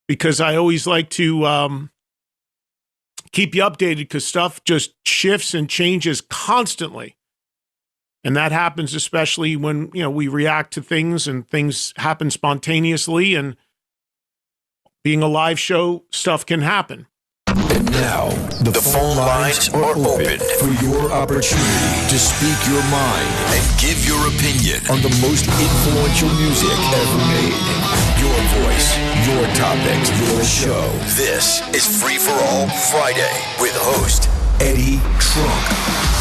because I always like to keep you updated because stuff just shifts and changes constantly. And that happens especially when, we react to things and things happen spontaneously, and being a live show, stuff can happen. And now, the phone lines are open for your opportunity to speak your mind and give your opinion on the most influential music ever made. Your voice, your topics, your show. This is Free for All Friday with host Eddie Trunk.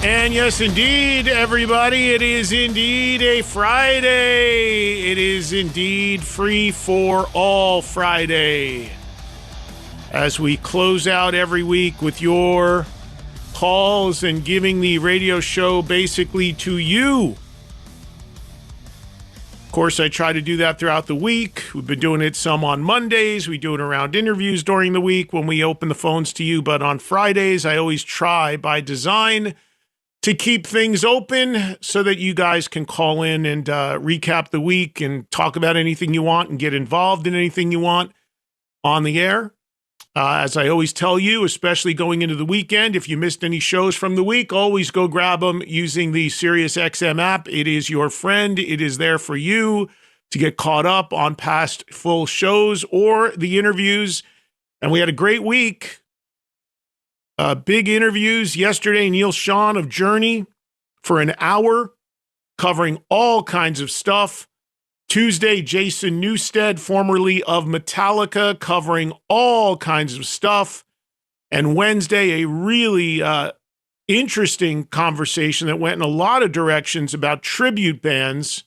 And yes, indeed, everybody, it is indeed a Friday. It is indeed Free for All Friday. As we close out every week with your calls and giving the radio show basically to you. Of course, I try to do that throughout the week. We've been doing it some on Mondays. We do it around interviews during the week when we open the phones to you. But on Fridays, I always try by design to keep things open so that you guys can call in and recap the week and talk about anything you want and get involved in anything you want on the air. As I always tell you, especially going into the weekend, if you missed any shows from the week, always go grab them using the SiriusXM app. It is your friend. It is there for you to get caught up on past full shows or the interviews. And we had a great week. Big interviews yesterday. Neal Schon of Journey for an hour, covering all kinds of stuff. Tuesday, Jason Newsted, formerly of Metallica, covering all kinds of stuff. And Wednesday, a really interesting conversation that went in a lot of directions about tribute bands.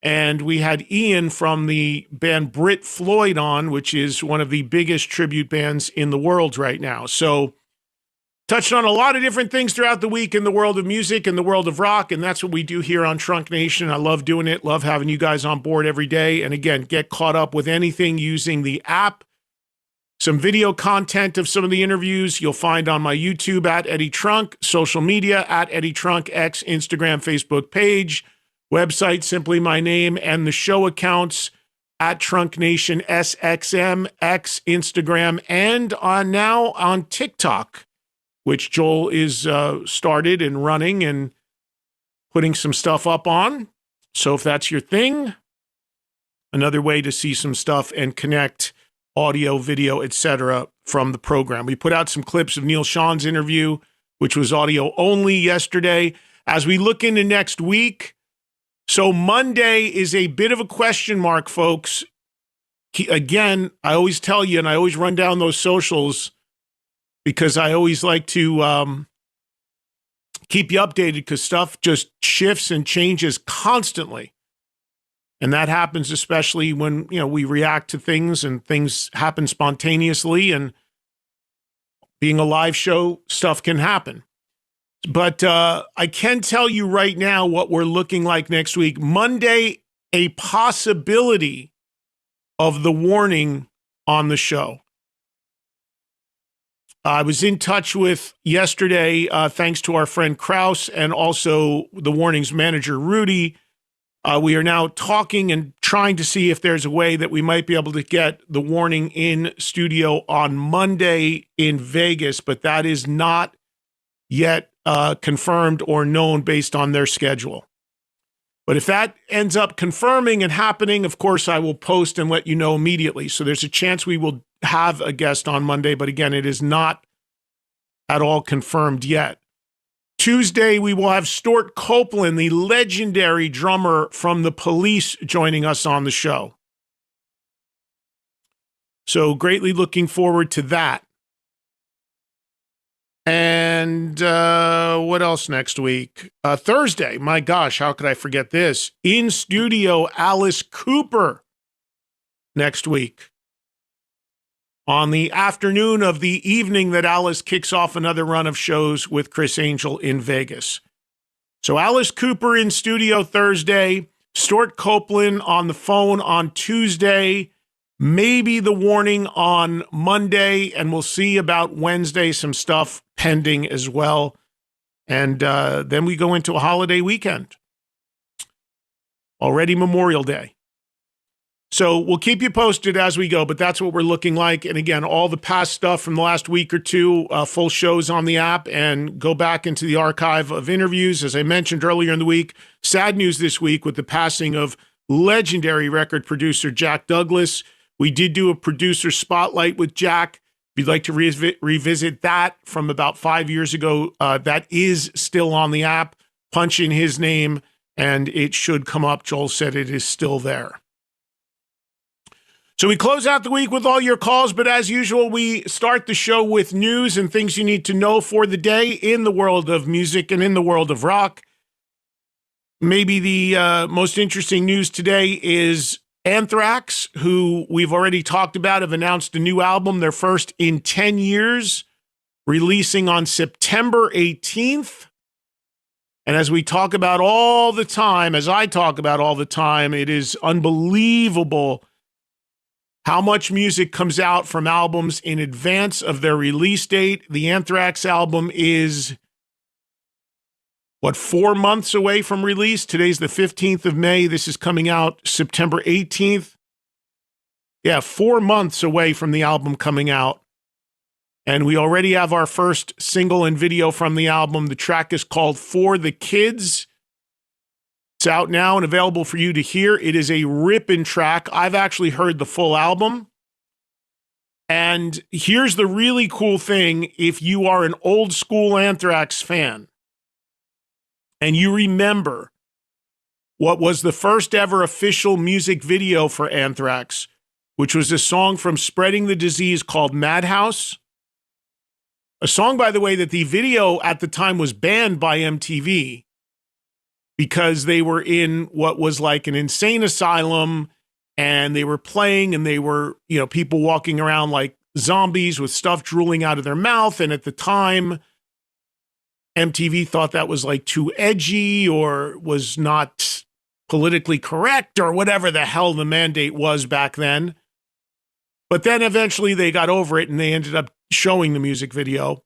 And we had Ian from the band Brit Floyd on, which is one of the biggest tribute bands in the world right now. So touched on a lot of different things throughout the week in the world of music and the world of rock, and that's what we do here on Trunk Nation. I love doing it, love having you guys on board every day. And again, get caught up with anything using the app. Some video content of some of the interviews you'll find on my YouTube at Eddie Trunk, social media at Eddie Trunk, X, Instagram, Facebook page, website, simply my name, and the show accounts at Trunk Nation SXM, X, Instagram, and now on TikTok, which Joel is started and running and putting some stuff up on. So if that's your thing, another way to see some stuff and connect audio, video, etc. from the program. We put out some clips of Neal Schon's interview, which was audio only yesterday. As we look into next week, so Monday is a bit of a question mark, folks. Again, I always tell you, and I always run down those socials, because I always like to keep you updated because stuff just shifts and changes constantly. And that happens especially when, we react to things and things happen spontaneously, and being a live show, stuff can happen. But I can tell you right now what we're looking like next week. Monday, a possibility of the warning on the show. I was in touch with yesterday, thanks to our friend Kraus and also the Warnings manager, Rudy. We are now talking and trying to see if there's a way that we might be able to get the Warning in studio on Monday in Vegas, but that is not yet confirmed or known based on their schedule. But if that ends up confirming and happening, of course, I will post and let you know immediately. So there's a chance we will have a guest on Monday, but again, it is not at all confirmed yet. Tuesday, we will have Stewart Copeland, the legendary drummer from The Police, joining us on the show. So greatly looking forward to that. And what else next week? Thursday, my gosh, how could I forget this? In studio, Alice Cooper next week. On the afternoon of the evening that Alice kicks off another run of shows with Chris Angel in Vegas. So Alice Cooper in studio Thursday, Stewart Copeland on the phone on Tuesday, maybe the Warning on Monday, and we'll see about Wednesday, some stuff pending as well. And then we go into a holiday weekend. Already Memorial Day. So we'll keep you posted as we go, but that's what we're looking like. And again, all the past stuff from the last week or two, full shows on the app, and go back into the archive of interviews. As I mentioned earlier in the week, sad news this week with the passing of legendary record producer Jack Douglas. We did do a producer spotlight with Jack. If you'd like to revisit that from about 5 years ago, that is still on the app. Punch in his name, and it should come up. Joel said it is still there. So we close out the week with all your calls, but as usual, we start the show with news and things you need to know for the day in the world of music and in the world of rock. Maybe the most interesting news today is Anthrax, who we've already talked about, have announced a new album, their first in 10 years, releasing on September 18th. And as we talk about all the time, as I talk about all the time, it is unbelievable how much music comes out from albums in advance of their release date. The Anthrax album is, 4 months away from release? Today's the 15th of May. This is coming out September 18th. Yeah, 4 months away from the album coming out. And we already have our first single and video from the album. The track is called For the Kids. It's out now and available for you to hear. It is a ripping track. I've actually heard the full album. And here's the really cool thing. If you are an old school Anthrax fan and you remember what was the first ever official music video for Anthrax, which was a song from Spreading the Disease called Madhouse, a song, by the way, that the video at the time was banned by MTV, because they were in what was like an insane asylum, and they were playing, and they were, people walking around like zombies with stuff drooling out of their mouth. And at the time, MTV thought that was like too edgy or was not politically correct or whatever the hell the mandate was back then. But then eventually they got over it and they ended up showing the music video.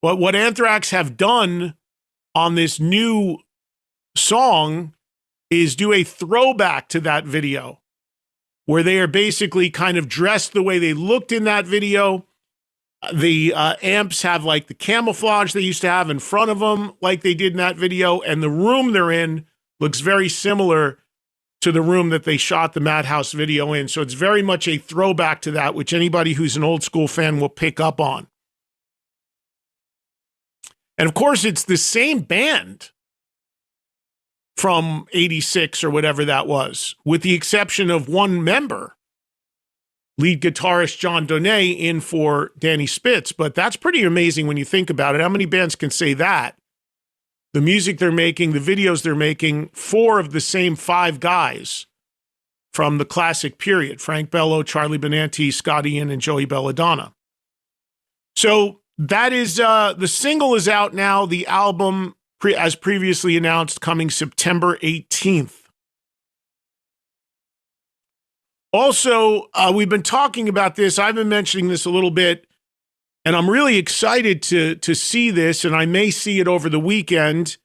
But what Anthrax have done on this new song is do a throwback to that video, where they are basically kind of dressed the way they looked in that video. The amps have like the camouflage they used to have in front of them, like they did in that video, and the room they're in looks very similar to the room that they shot the Madhouse video in. So it's very much a throwback to that, which anybody who's an old school fan will pick up on. And of course, it's the same band from 86 or whatever that was, with the exception of one member, lead guitarist John Donay, in for Danny Spitz. But that's pretty amazing when you think about it. How many bands can say that? The music they're making, the videos they're making, 4 of the same 5 guys from the classic period: Frank Bello, Charlie Benanti, Scott Ian, and Joey Belladonna. So that is, the single is out now. The album, as previously announced, coming September 18th. Also, we've been talking about this. I've been mentioning this a little bit, and I'm really excited to see this, and I may see it over the weekend.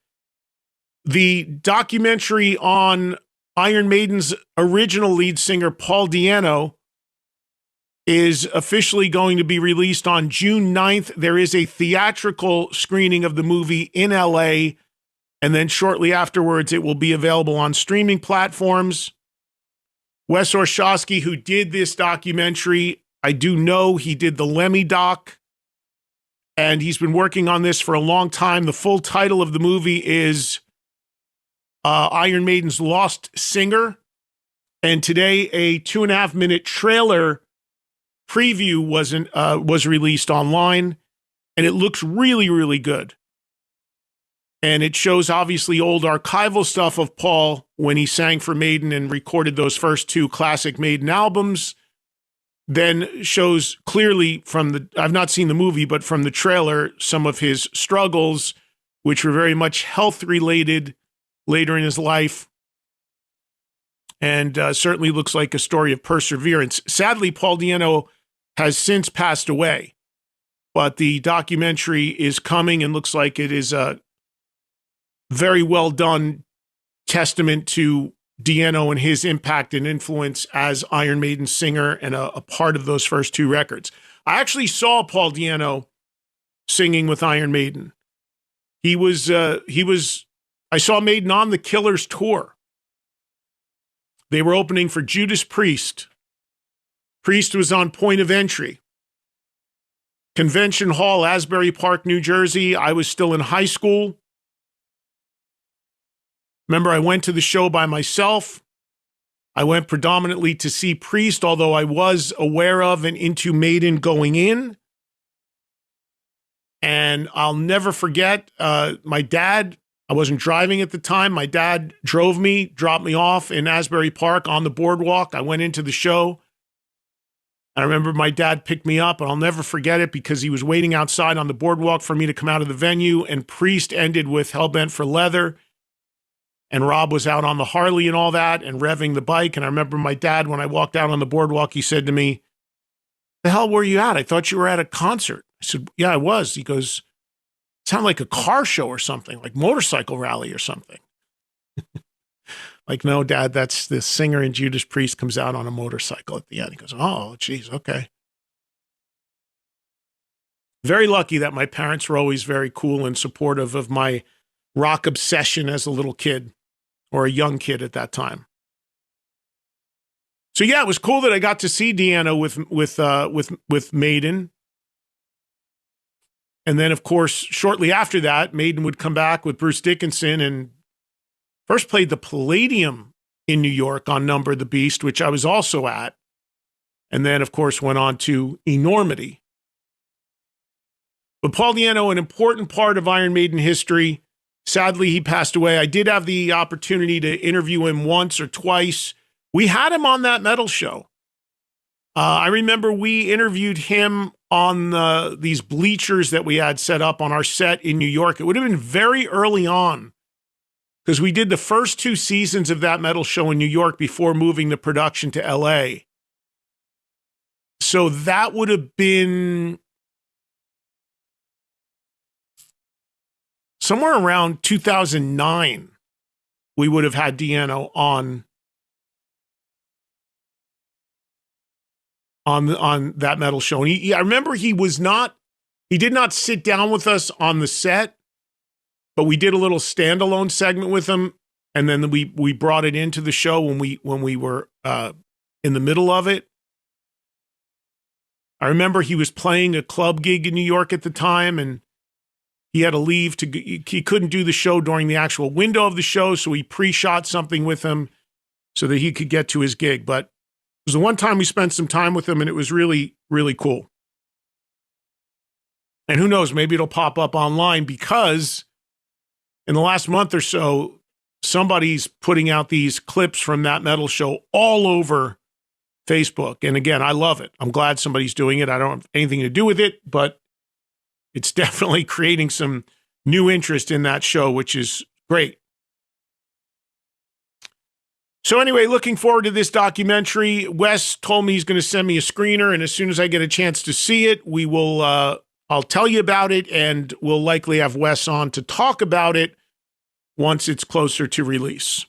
The documentary on Iron Maiden's original lead singer, Paul Di'Anno, is officially going to be released on June 9th. There is a theatrical screening of the movie in LA, and then shortly afterwards, it will be available on streaming platforms. Wes Orshowski, who did this documentary, I do know he did the Lemmy doc, and he's been working on this for a long time. The full title of the movie is Iron Maiden's Lost Singer, and today a 2.5-minute trailer preview was released online, and it looks really, really good. And it shows obviously old archival stuff of Paul when he sang for Maiden and recorded those first 2 classic Maiden albums. Then shows clearly I've not seen the movie, but from the trailer, some of his struggles, which were very much health related later in his life. And certainly looks like a story of perseverance. Sadly, Paul Di'Anno has since passed away, but the documentary is coming and looks like it is a very well done testament to Di'Anno and his impact and influence as Iron Maiden singer and a part of those first two records. I actually saw Paul Di'Anno singing with Iron Maiden. I saw Maiden on the Killers tour. They were opening for Judas Priest. Priest was on Point of Entry. Convention Hall, Asbury Park, New Jersey. I was still in high school. Remember, I went to the show by myself. I went predominantly to see Priest, although I was aware of and into Maiden going in. And I'll never forget, my dad, I wasn't driving at the time. My dad drove me, dropped me off in Asbury Park on the boardwalk. I went into the show. I remember my dad picked me up, and I'll never forget it because he was waiting outside on the boardwalk for me to come out of the venue, and Priest ended with Hellbent for Leather, and Rob was out on the Harley and all that and revving the bike. And I remember my dad, when I walked out on the boardwalk, he said to me, "The hell were you at? I thought you were at a concert." I said, "Yeah, I was." He goes, "It sounded like a car show or something, like motorcycle rally or something." Like, "No, Dad, that's the singer in Judas Priest comes out on a motorcycle at the end." He goes, "Oh, geez, okay." Very lucky that my parents were always very cool and supportive of my rock obsession as a little kid, or a young kid at that time. So yeah, it was cool that I got to see Di'Anno with Maiden. And then, of course, shortly after that, Maiden would come back with Bruce Dickinson and first played the Palladium in New York on Number the Beast, which I was also at. And then, of course, went on to Enormity. But Paul Di'Anno, an important part of Iron Maiden history. Sadly, he passed away. I did have the opportunity to interview him once or twice. We had him on that metal show. I remember we interviewed him on these bleachers that we had set up on our set in New York. It would have been very early on, because we did the first 2 seasons of that metal show in New York before moving the production to LA. So that would have been somewhere around 2009. We would have had Di'Anno on that metal show. And I remember he did not sit down with us on the set, but we did a little standalone segment with him, and then we brought it into the show when we were in the middle of it. I remember he was playing a club gig in New York at the time, and he had to leave he couldn't do the show during the actual window of the show, so he pre-shot something with him so that he could get to his gig. But it was the one time we spent some time with him, and it was really, really cool. And who knows, maybe it'll pop up online, because in the last month or so, somebody's putting out these clips from that metal show all over Facebook. And again, I love it. I'm glad somebody's doing it. I don't have anything to do with it, but it's definitely creating some new interest in that show, which is great. So anyway, looking forward to this documentary. Wes told me he's going to send me a screener, and as soon as I get a chance to see it, we will, I'll tell you about it, and we'll likely have Wes on to talk about it once it's closer to release.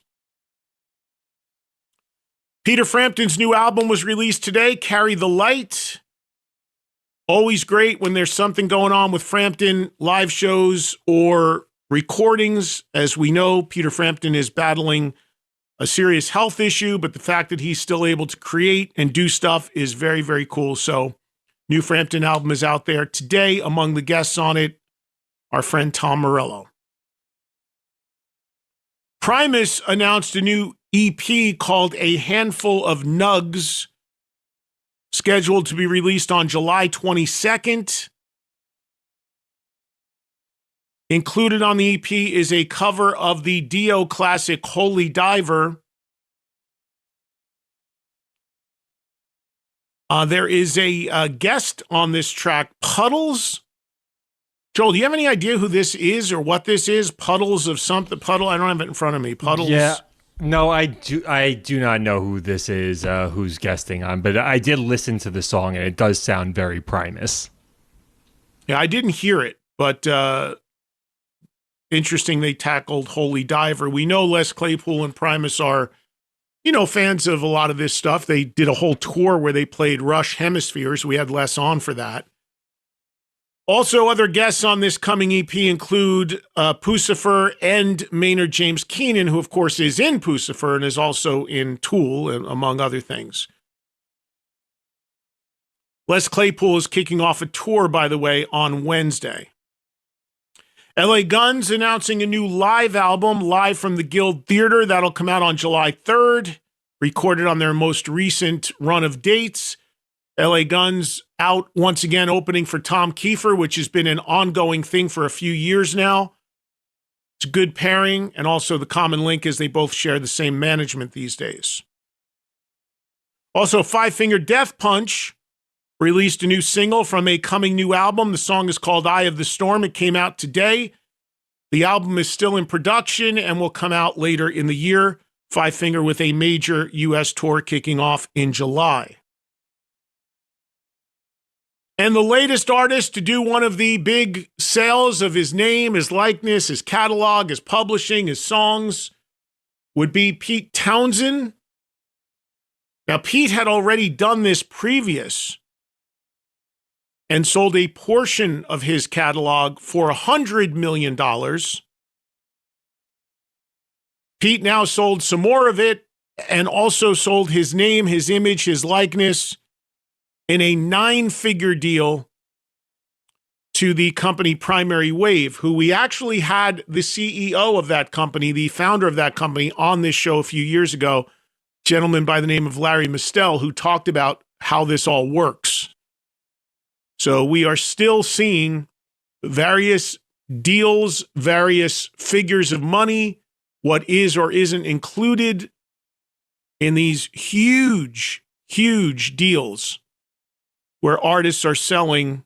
Peter Frampton's new album was released today, Carry the Light. Always great when there's something going on with Frampton, live shows or recordings. As we know, Peter Frampton is battling a serious health issue, but the fact that he's still able to create and do stuff is very, very cool. So, new Frampton album is out there today. Among the guests on it, our friend Tom Morello. Primus announced a new EP called A Handful of Nugs, scheduled to be released on July 22nd. Included on the EP is a cover of the Dio classic Holy Diver. There is a guest on this track, Puddles. Joel, do you have any idea who this is or what this is? Puddles of something. Puddle, I don't have it in front of me. Puddles. Yeah. No, I do not know who this is, who's guesting on, but I did listen to the song, and it does sound very Primus. Yeah, I didn't hear it, but interesting they tackled Holy Diver. We know Les Claypool and Primus are fans of a lot of this stuff. They did a whole tour where they played Rush Hemispheres. We had Les on for that. Also, other guests on this coming EP include Pucifer and Maynard James Keenan, who, of course, is in Pucifer and is also in Tool, among other things. Les Claypool is kicking off a tour, by the way, on Wednesday. LA Guns announcing a new live album, live from the Guild Theater. That'll come out on July 3rd, recorded on their most recent run of dates. LA Guns out once again, opening for Tom Kiefer, which has been an ongoing thing for a few years now. It's a good pairing, and also the common link is they both share the same management these days. Also, Five Finger Death Punch released a new single from a coming new album. The song is called Eye of the Storm. It came out today. The album is still in production and will come out later in the year. Five Finger with a major U.S. tour kicking off in July. And the latest artist to do one of the big sales of his name, his likeness, his catalog, his publishing, his songs would be Pete Townshend. Now, Pete had already done this previous and sold a portion of his catalog for $100 million. Pete now sold some more of it and also sold his name, his image, his likeness in a 9-figure deal to the company Primary Wave, who we actually had the CEO of that company, the founder of that company, on this show a few years ago, a gentleman by the name of Larry Mistel, who talked about how this all works. So we are still seeing various deals, various figures of money, what is or isn't included in these huge, huge deals where artists are selling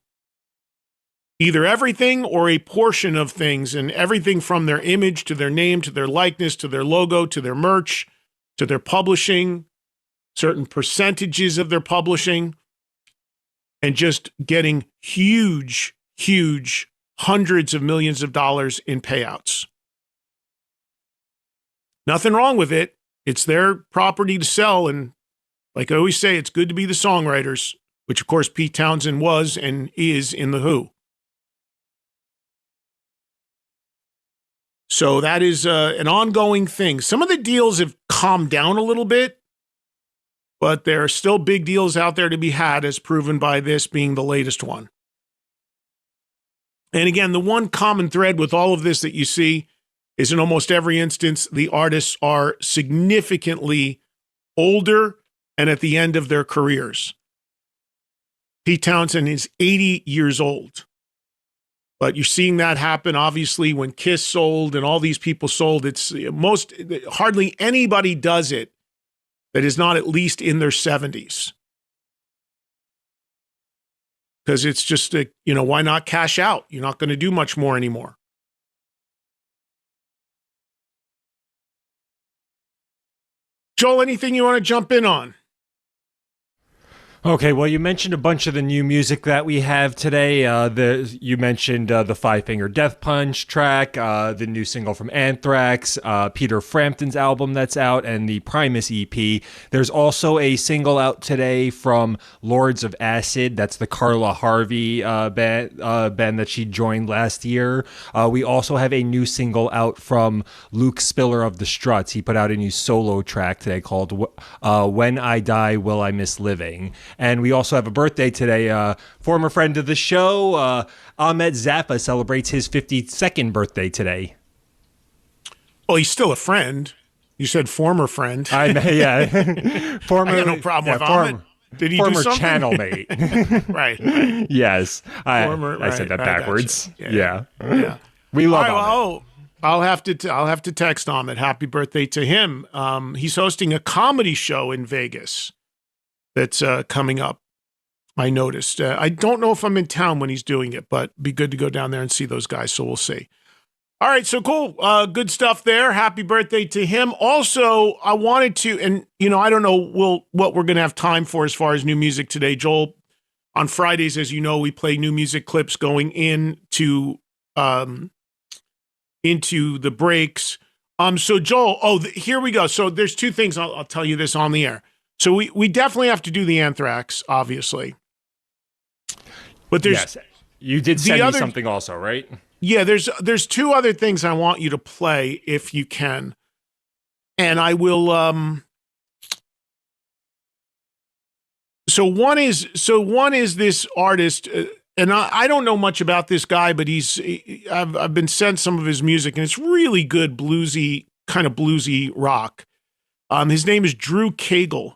either everything or a portion of things, and everything from their image to their name to their likeness to their logo to their merch to their publishing, certain percentages of their publishing, and just getting huge, huge hundreds of millions of dollars in payouts. Nothing wrong with it. It's their property to sell, and like I always say, it's good to be the songwriters, which, of course, Pete Townshend was and is in The Who. So that is an ongoing thing. Some of the deals have calmed down a little bit, but there are still big deals out there to be had, as proven by this being the latest one. And again, the one common thread with all of this that you see is in almost every instance, the artists are significantly older and at the end of their careers. Pete Townshend is 80 years old. But you're seeing that happen, obviously, when Kiss sold and all these people sold. It's hardly anybody does it that is not at least in their 70s. Because it's just, why not cash out? You're not going to do much more anymore. Joel, anything you want to jump in on? Okay, well, you mentioned a bunch of the new music that we have today. You mentioned the Five Finger Death Punch track, the new single from Anthrax, Peter Frampton's album that's out, and the Primus EP. There's also a single out today from Lords of Acid. That's the Carla Harvey band that she joined last year. We also have a new single out from Luke Spiller of the Struts. He put out a new solo track today called When I Die, Will I Miss Living? And we also have a birthday today. Former friend of the show, Ahmet Zappa, celebrates his 52nd birthday today. Well, he's still a friend. You said former friend. Yeah. Former, I got no problem with Ahmet. Did he former do something? channel mate. Right. Yes. I Right, said that backwards. Gotcha. Yeah. We love Ahmet. Well, I'll have to text Ahmet. Happy birthday to him. He's hosting a comedy show in Vegas that's coming up. I noticed. I don't know if I'm in town when he's doing it, but it'd be good to go down there and see those guys. So we'll see. All right, so cool. Good stuff there. Happy birthday to him. Also, I wanted to, and I don't know what we're going to have time for as far as new music today. Joel, on Fridays, as you know, we play new music clips going into the breaks. So Joel, here we go. So there's two things. I'll tell you this on the air. So we definitely have to do the Anthrax, obviously. But there's you did send me something also, right? Yeah, there's two other things I want you to play if you can. And I will so one is this artist and I don't know much about this guy, but I've been sent some of his music and it's really good bluesy, kind of bluesy rock. His name is Drew Cagle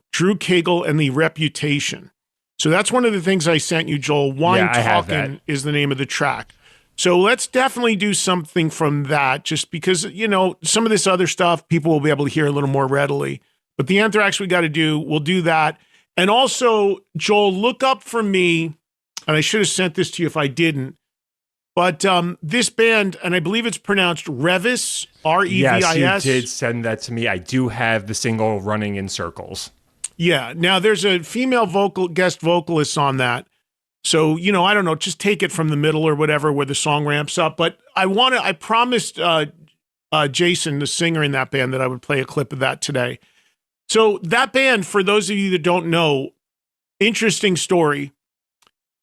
and the Reputation. So that's one of the things I sent you, Joel. Wine Talkin' is the name of the track. So let's definitely do something from that, just because, some of this other stuff people will be able to hear a little more readily. But the Anthrax we'll do that. And also, Joel, look up for me, and I should have sent this to you if I didn't, but this band, and I believe it's pronounced Revis, R-E-V-I-S. Yes, you did send that to me. I do have the single Running in Circles. Yeah. Now, there's a female guest vocalist on that. So, I don't know, just take it from the middle or whatever where the song ramps up. But I promised Jason, the singer in that band, that I would play a clip of that today. So that band, for those of you that don't know, interesting story.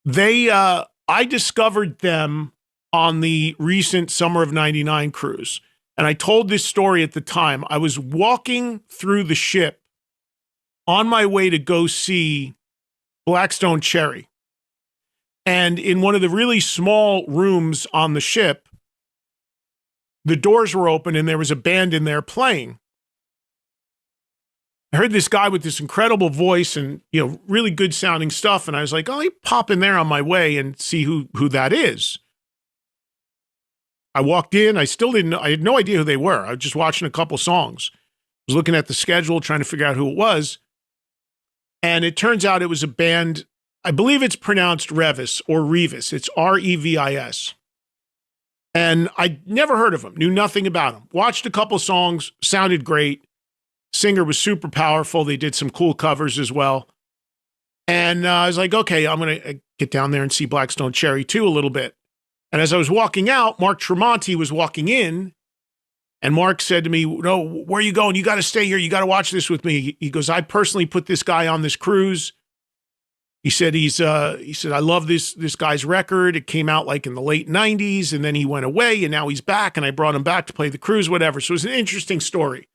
I discovered them on the recent Summer of '99 cruise. And I told this story at the time. I was walking through the ship on my way to go see Blackstone Cherry. And in one of the really small rooms on the ship, the doors were open and there was a band in there playing. I heard this guy with this incredible voice and, really good sounding stuff. And I was like, I'll pop in there on my way and see who that is. I walked in. I had no idea who they were. I was just watching a couple songs. I was looking at the schedule, trying to figure out who it was. And it turns out it was a band, I believe it's pronounced Revis or Revis. It's R-E-V-I-S. And I'd never heard of them, knew nothing about them. Watched a couple songs, sounded great. Singer was super powerful. They did some cool covers as well. And I was like, okay, I'm going to get down there and see Blackstone Cherry too a little bit. And as I was walking out, Mark Tremonti was walking in. And Mark said to me, no, where are you going? You got to stay here. You got to watch this with me. He goes, I personally put this guy on this cruise. He said, I love this guy's record. It came out like in the late 90s and then he went away and now he's back and I brought him back to play the cruise, whatever. So it was an interesting story.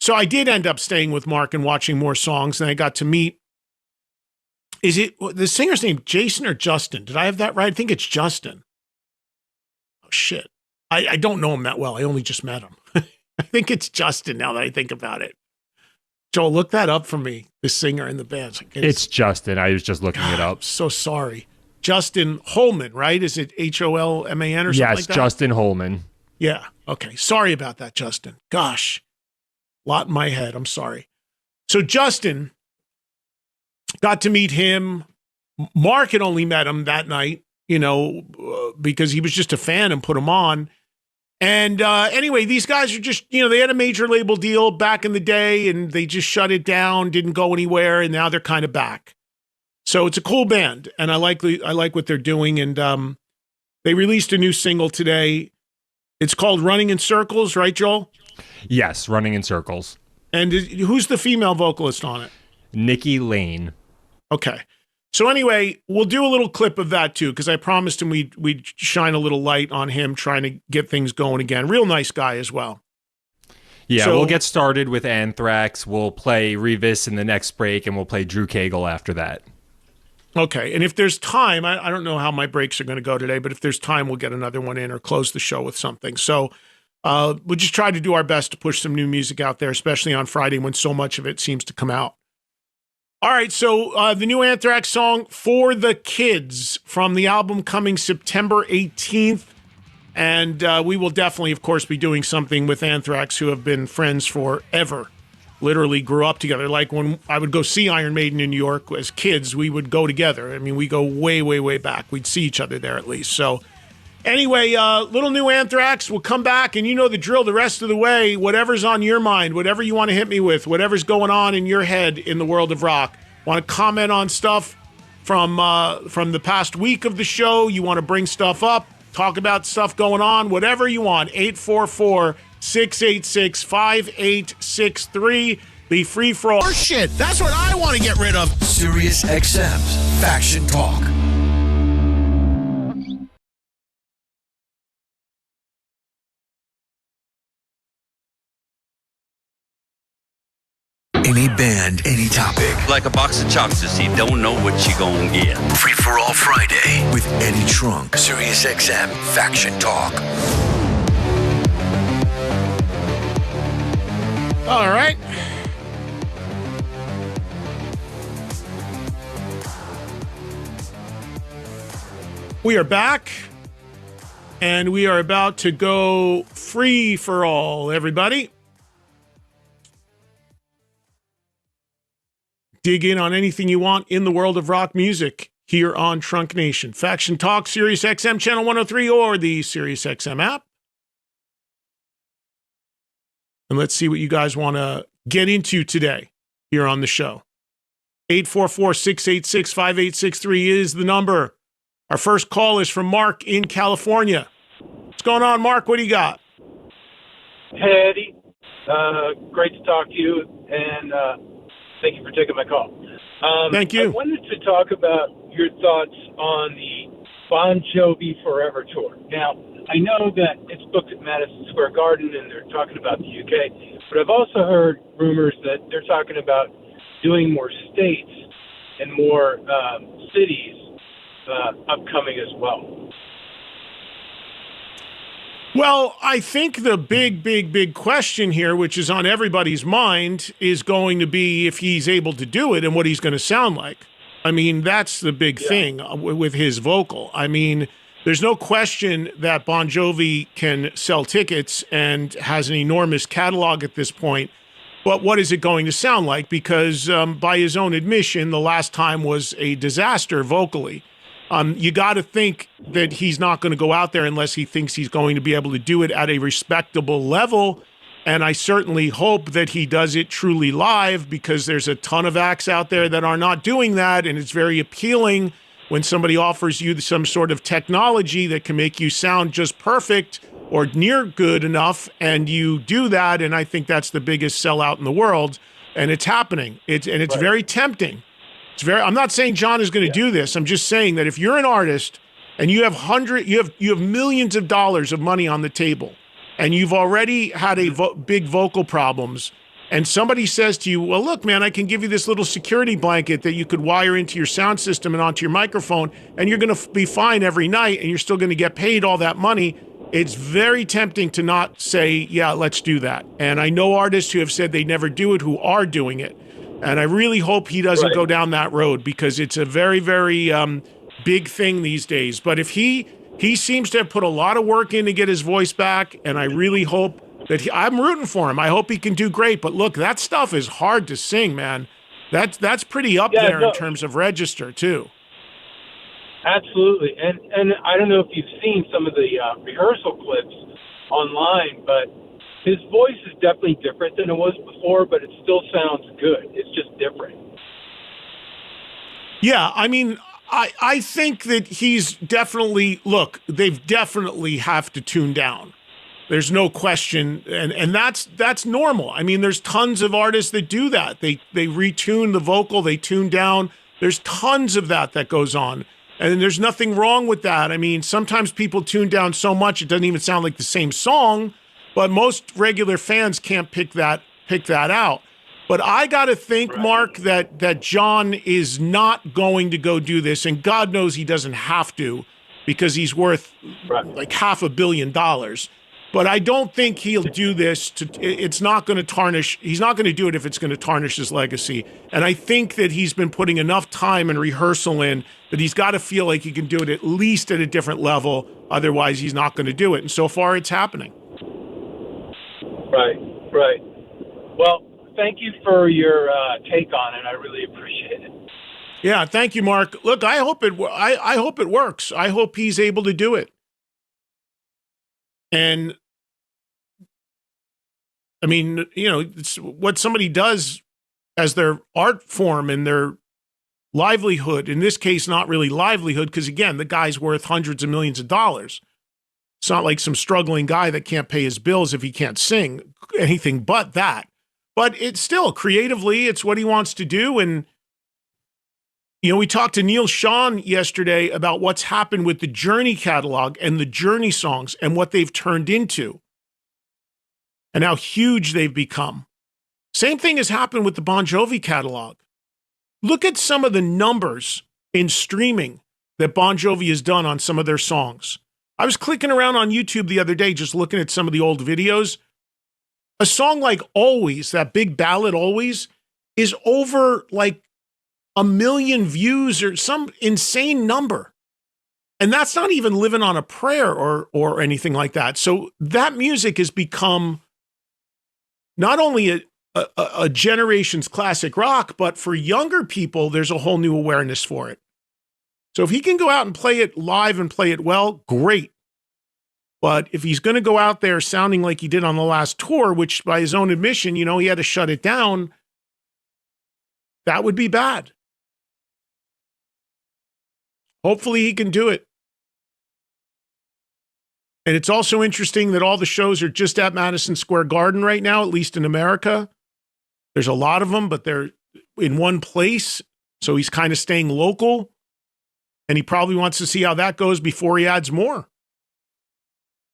So I did end up staying with Mark and watching more songs and I got to meet, is it the singer's name, Jason or Justin? Did I have that right? I think it's Justin. Oh shit. I don't know him that well. I only just met him. I think it's Justin now that I think about it. Joel, look that up for me, the singer in the band. It's Justin. I was just looking it up. So sorry. Justin Holman, right? Is it Holman or something like that? Yes, Justin Holman. Yeah. Okay. Sorry about that, Justin. Gosh. Lot in my head. I'm sorry. So Justin, got to meet him. Mark had only met him that night, because he was just a fan and put him on. And anyway, these guys are just, they had a major label deal back in the day and they just shut it down, didn't go anywhere, and now they're kind of back. So it's a cool band, and I like what they're doing. And they released a new single today. It's called Running in Circles, right, Joel? Yes, Running in Circles. And who's the female vocalist on it? Nikki Lane. Okay. So anyway, we'll do a little clip of that too, because I promised him we'd shine a little light on him trying to get things going again. Real nice guy as well. Yeah, so, we'll get started with Anthrax. We'll play Revis in the next break, and we'll play Drew Cagle after that. Okay, and if there's time, I don't know how my breaks are going to go today, but if there's time, we'll get another one in or close the show with something. So we'll just try to do our best to push some new music out there, especially on Friday when so much of it seems to come out. All right, so the new Anthrax song, For the Kids, from the album coming September 18th. And we will definitely, of course, be doing something with Anthrax, who have been friends forever. Literally grew up together. Like when I would go see Iron Maiden in New York as kids, we would go together. I mean, we go way, way, way back. We'd see each other there at least. So anyway, little new Anthrax. We'll come back, and you know the drill the rest of the way. Whatever's on your mind, whatever you want to hit me with, whatever's going on in your head in the world of rock. Want to comment on stuff from the past week of the show? You want to bring stuff up, talk about stuff going on, whatever you want. 686-5863. The free-for-all. Shit, that's what I want to get rid of. Sirius XM's Faction Talk. Any band, any topic. Like a box of chocolates, you don't know what you're gonna get. Free for All Friday with Eddie Trunk. Sirius XM Faction Talk. All right. We are back, and we are about to go free for all, everybody. Dig in on anything you want in the world of rock music here on Trunk Nation. Faction Talk, Sirius XM Channel 103, or the Sirius XM app. And let's see what you guys want to get into today here on the show. 844-686-5863 is the number. Our first call is from Mark in California. What's going on, Mark? What do you got? Hey, Eddie. Great to talk to you, and thank you for taking my call. Thank you. I wanted to talk about your thoughts on the Bon Jovi Forever Tour. Now, I know that it's booked at Madison Square Garden, and they're talking about the UK, but I've also heard rumors that they're talking about doing more states and more cities upcoming as well. Well, I think the big question here, which is on everybody's mind, is going to be if he's able to do it and what he's going to sound like. I mean, that's the big thing with his vocal. I mean, there's no question that Bon Jovi can sell tickets and has an enormous catalog at this point. But what is it going to sound like? Because by his own admission, the last time was a disaster vocally. You got to think that he's not going to go out there unless he thinks he's going to be able to do it at a respectable level. And I certainly hope that he does it truly live, because there's a ton of acts out there that are not doing that. And it's very appealing when somebody offers you some sort of technology that can make you sound just perfect or near good enough. And you do that. And I think that's the biggest sellout in the world. And it's happening. It's very tempting. I'm not saying John is going to do this. I'm just saying that if you're an artist and you have millions of dollars of money on the table, and you've already had big vocal problems, and somebody says to you, well, look, man, I can give you this little security blanket that you could wire into your sound system and onto your microphone, and you're going to be fine every night, and you're still going to get paid all that money. It's very tempting to not say, yeah, let's do that. And I know artists who have said they never do it who are doing it. And I really hope he doesn't go down that road, because it's a very, very big thing these days. But if he seems to have put a lot of work in to get his voice back, and I really hope that I'm rooting for him. I hope he can do great. But look, that stuff is hard to sing, man. That's pretty up there in terms of register too. Absolutely. And I don't know if you've seen some of the rehearsal clips online, but his voice is definitely different than it was before, but it still sounds good. It's just different. Yeah, I mean, I think that he's definitely, look, they've definitely have to tune down. There's no question, and that's normal. I mean, there's tons of artists that do that. They retune the vocal, they tune down. There's tons of that goes on, and there's nothing wrong with that. I mean, sometimes people tune down so much it doesn't even sound like the same song. But most regular fans can't pick that out. But I got to think, Mark, that John is not going to go do this, and God knows he doesn't have to, because he's worth like $500 million. But I don't think he'll do this. It's not going to tarnish. He's not going to do it if it's going to tarnish his legacy. And I think that he's been putting enough time and rehearsal in that he's got to feel like he can do it at least at a different level. Otherwise, he's not going to do it. And so far, it's happening. Right. Well, thank you for your take on it. I really appreciate it. Yeah, thank you, Mark. Look, I hope it works. I hope he's able to do it. And I mean, it's what somebody does as their art form and their livelihood. In this case, not really livelihood, because again, the guy's worth hundreds of millions of dollars. It's not like some struggling guy that can't pay his bills if he can't sing, anything but that. But it's still, creatively, it's what he wants to do. And, you know, we talked to Neal Schon yesterday about what's happened with the Journey catalog and the Journey songs and what they've turned into and how huge they've become. Same thing has happened with the Bon Jovi catalog. Look at some of the numbers in streaming that Bon Jovi has done on some of their songs. I was clicking around on YouTube the other day, just looking at some of the old videos. A song like Always, that big ballad Always, is over like 1 million views or some insane number. And that's not even Living on a Prayer or anything like that. So that music has become not only a generation's classic rock, but for younger people, there's a whole new awareness for it. So if he can go out and play it live and play it well, great. But if he's going to go out there sounding like he did on the last tour, which by his own admission, you know, he had to shut it down, that would be bad. Hopefully he can do it. And it's also interesting that all the shows are just at Madison Square Garden right now, at least in America. There's a lot of them, but they're in one place. So he's kind of staying local. And he probably wants to see how that goes before he adds more.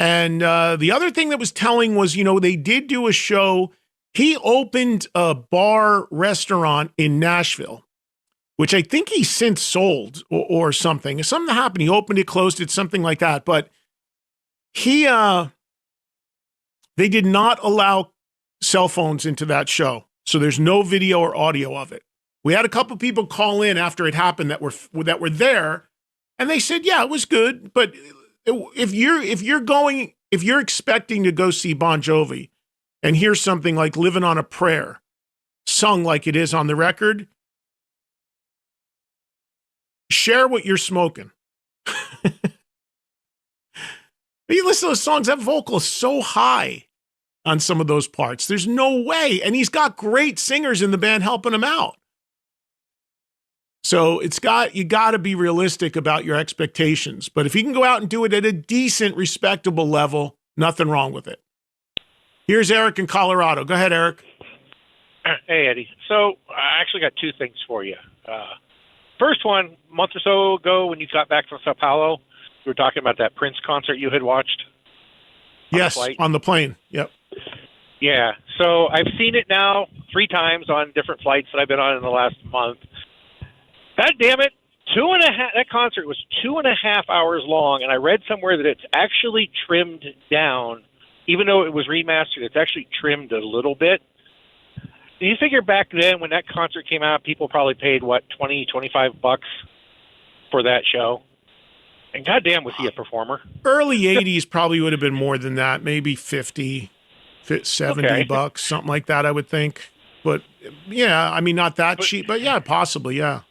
And the other thing that was telling was, you know, they did do a show. He opened a bar restaurant in Nashville, which I think he since sold or something. Something happened. He opened it, closed it, something like that. But they did not allow cell phones into that show. So there's no video or audio of it. We had a couple people call in after it happened that were there, and they said, yeah, it was good. But if you're expecting to go see Bon Jovi and hear something like Living on a Prayer sung like it is on the record, share what you're smoking. You listen to those songs, that vocal is so high on some of those parts. There's no way. And he's got great singers in the band helping him out. So you got to be realistic about your expectations. But if he can go out and do it at a decent, respectable level, nothing wrong with it. Here's Eric in Colorado. Go ahead, Eric. Hey, Eddie. So I actually got two things for you. First one, a month or so ago when you got back from Sao Paulo, we were talking about that Prince concert you had watched. Yes, on the plane. Yep. Yeah. So I've seen it now 3 times on different flights that I've been on in the last month. God damn it. That concert was 2.5 hours long, and I read somewhere that it's actually trimmed down. Even though it was remastered, it's actually trimmed a little bit. Do you figure back then when that concert came out, people probably paid, what, $20-25 for that show? And goddamn, was he a performer? Early 80s probably would have been more than that, maybe 50, 70 bucks, something like that, I would think. But, yeah, I mean, not that cheap, but yeah, possibly, yeah.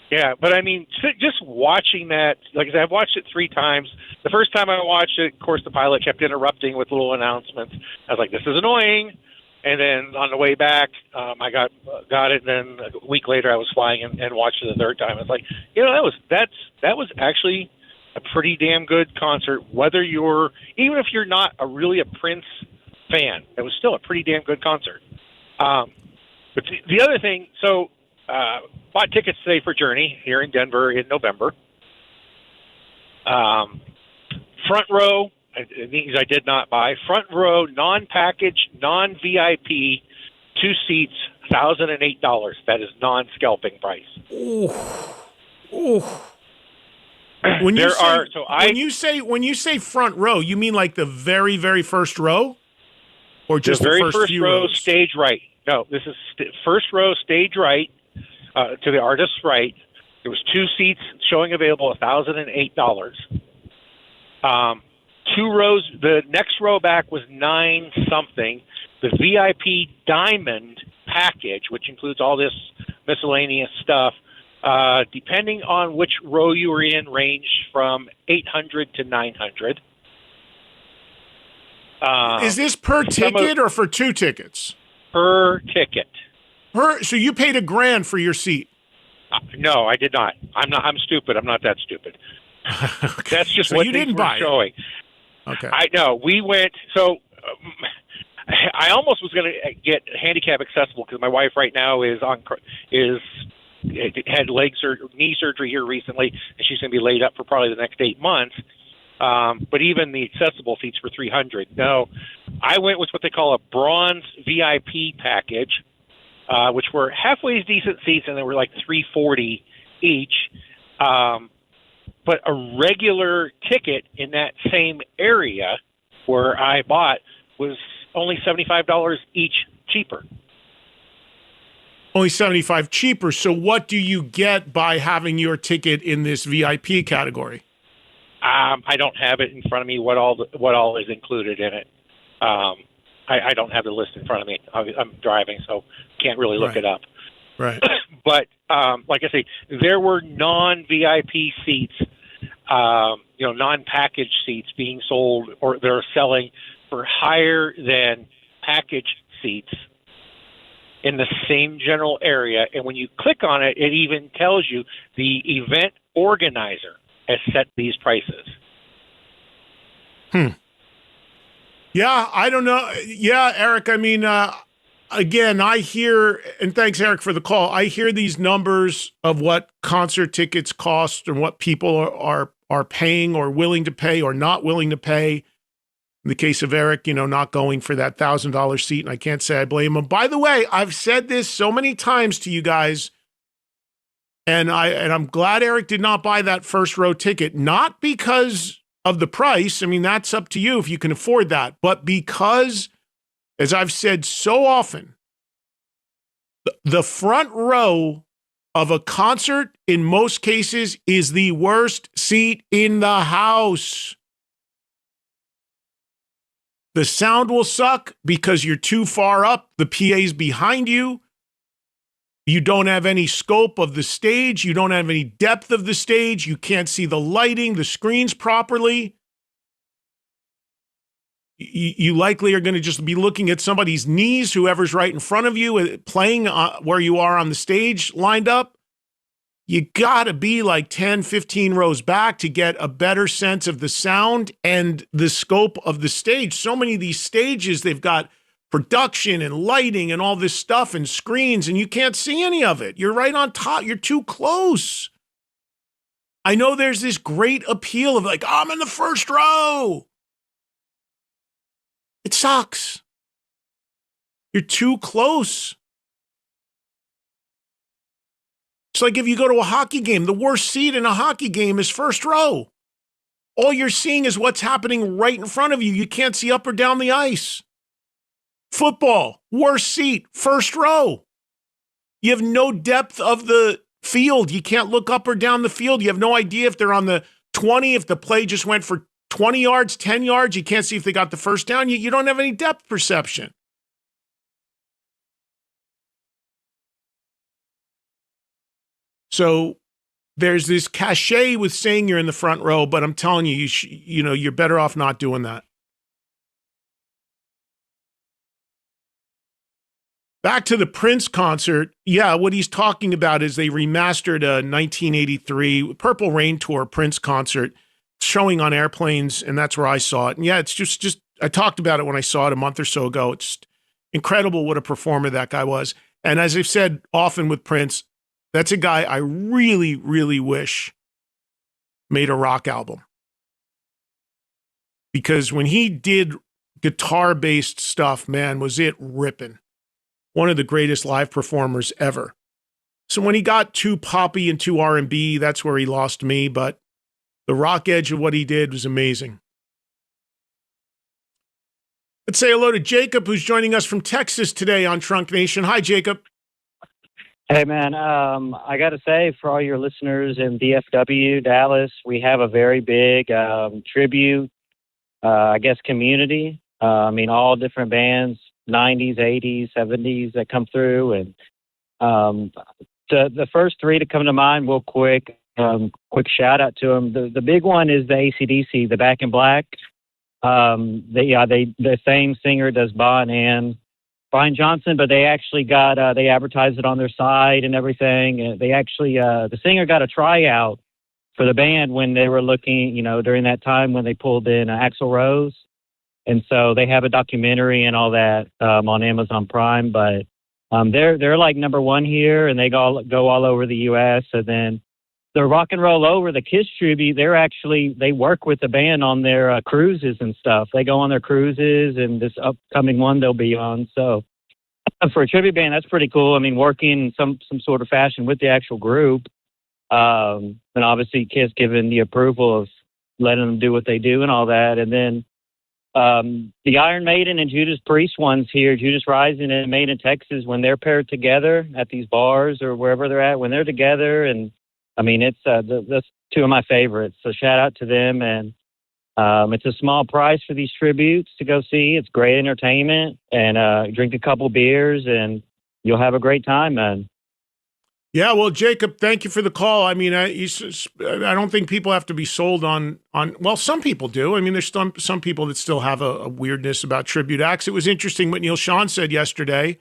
Yeah, but I mean, just watching that, like I said, I've watched it 3 times. The first time I watched it, of course, the pilot kept interrupting with little announcements. I was like, this is annoying. And then on the way back, I got it. And then a week later, I was flying and watched it the 3rd time. I was like, you know, that was actually a pretty damn good concert. Even if you're not really a Prince fan, it was still a pretty damn good concert. But the other thing, bought tickets today for Journey here in Denver in November. Front row. These I did not buy. Front row, non-package, non-VIP, 2 seats, $1,008. That is non-scalping price. Ooh. When you say front row, you mean like the very, very first row, or just the very first row, rows? Stage right? No, this is first row, stage right, to the artist's right. There was 2 seats showing available, $1,008. 2 rows. The next row back was $9 something. The VIP Diamond package, which includes all this miscellaneous stuff, depending on which row you were in, ranged from $800 to $900. Is this per ticket or for 2 tickets? Per ticket. So you paid $1,000 for your seat? No, I did not. I'm stupid. I'm not that stupid. Okay. That's just so what you things didn't were buy it. showing. Okay. I know. We went. So I almost was going to get handicap accessible because my wife right now had knee surgery here recently, and she's going to be laid up for probably the next 8 months. But even the accessible seats were $300. No, I went with what they call a bronze VIP package, which were halfway decent seats, and they were like $340 each. But a regular ticket in that same area where I bought was only $75 each cheaper. Only $75 cheaper. So what do you get by having your ticket in this VIP category? I don't have it in front of me. What all is included in it? I don't have the list in front of me. I'm driving, so can't really look it up. Right. But like I say, there were non-VIP seats, non-packaged seats being sold, or they're selling for higher than packaged seats in the same general area. And when you click on it, it even tells you the event organizer has set these prices. Yeah, I don't know. Yeah, Eric, I mean, again, I hear, and thanks, Eric, for the call. I hear these numbers of what concert tickets cost and what people are paying or willing to pay or not willing to pay. In the case of Eric, not going for that $1,000 seat, and I can't say I blame him. By the way, I've said this so many times to you guys, and I'm glad Eric did not buy that first row ticket, not because of the price. I mean, that's up to you if you can afford that, but because, as I've said so often, the front row of a concert in most cases is the worst seat in the house. The sound will suck because you're too far up. The PA's behind you. You don't have any scope of the stage. You don't have any depth of the stage. You can't see the lighting, the screens properly. You likely are going to just be looking at somebody's knees, whoever's right in front of you, playing where you are on the stage lined up. You got to be like 10, 15 rows back to get a better sense of the sound and the scope of the stage. So many of these stages, they've got production and lighting and all this stuff and screens, and you can't see any of it. You're right on top. You're too close. I know there's this great appeal of like, I'm in the first row. It sucks. You're too close. It's like if you go to a hockey game, the worst seat in a hockey game is first row. All you're seeing is what's happening right in front of you. You can't see up or down the ice. Football, worst seat, first row. You have no depth of the field. You can't look up or down the field. You have no idea if they're on the 20, if the play just went for 20 yards, 10 yards. You can't see if they got the first down. You don't have any depth perception. So there's this cachet with saying you're in the front row, but I'm telling you, you're better off not doing that. Back to the Prince concert. Yeah, what he's talking about is they remastered a 1983 Purple Rain Tour Prince concert showing on airplanes, and that's where I saw it. And yeah, it's just I talked about it when I saw it a month or so ago. It's incredible what a performer that guy was. And as I've said often with Prince, that's a guy I really, really wish made a rock album. Because when he did guitar-based stuff, man, was it ripping. One of the greatest live performers ever. So when he got too poppy and too R&B, that's where he lost me. But the rock edge of what he did was amazing. Let's say hello to Jacob, who's joining us from Texas today on Trunk Nation. Hi, Jacob. Hey, man, I got to say, for all your listeners in DFW, Dallas, we have a very big tribute, community. All different bands, 90s, 80s, 70s that come through. And the first three to come to mind real quick, quick shout-out to them. The big one is the AC/DC, the Back in Black. The same singer does Bon and Brian Johnson, but they actually got, they advertised it on their site and everything. And they actually, the singer got a tryout for the band when they were looking, during that time when they pulled in Axl Rose. And so they have a documentary and all that on Amazon Prime, but they're like number one here, and they go all over the U.S. And then the Rock and Roll Over, the Kiss tribute, they work with the band on their cruises and stuff. They go on their cruises, and this upcoming one they'll be on. So for a tribute band, that's pretty cool. I mean, working in some sort of fashion with the actual group. And obviously Kiss giving the approval of letting them do what they do and all that. And then the Iron Maiden and Judas Priest ones here, Judas Rising and Maiden Texas, when they're paired together at these bars or wherever they're at, when they're together, and I mean, it's that's two of my favorites. So shout out to them, and it's a small price for these tributes to go see. It's great entertainment, and drink a couple beers, and you'll have a great time, man. Yeah, well, Jacob, thank you for the call. I mean, I don't think people have to be sold on. Well, some people do. I mean, there's some people that still have a weirdness about tribute acts. It was interesting what Neal Schon said yesterday,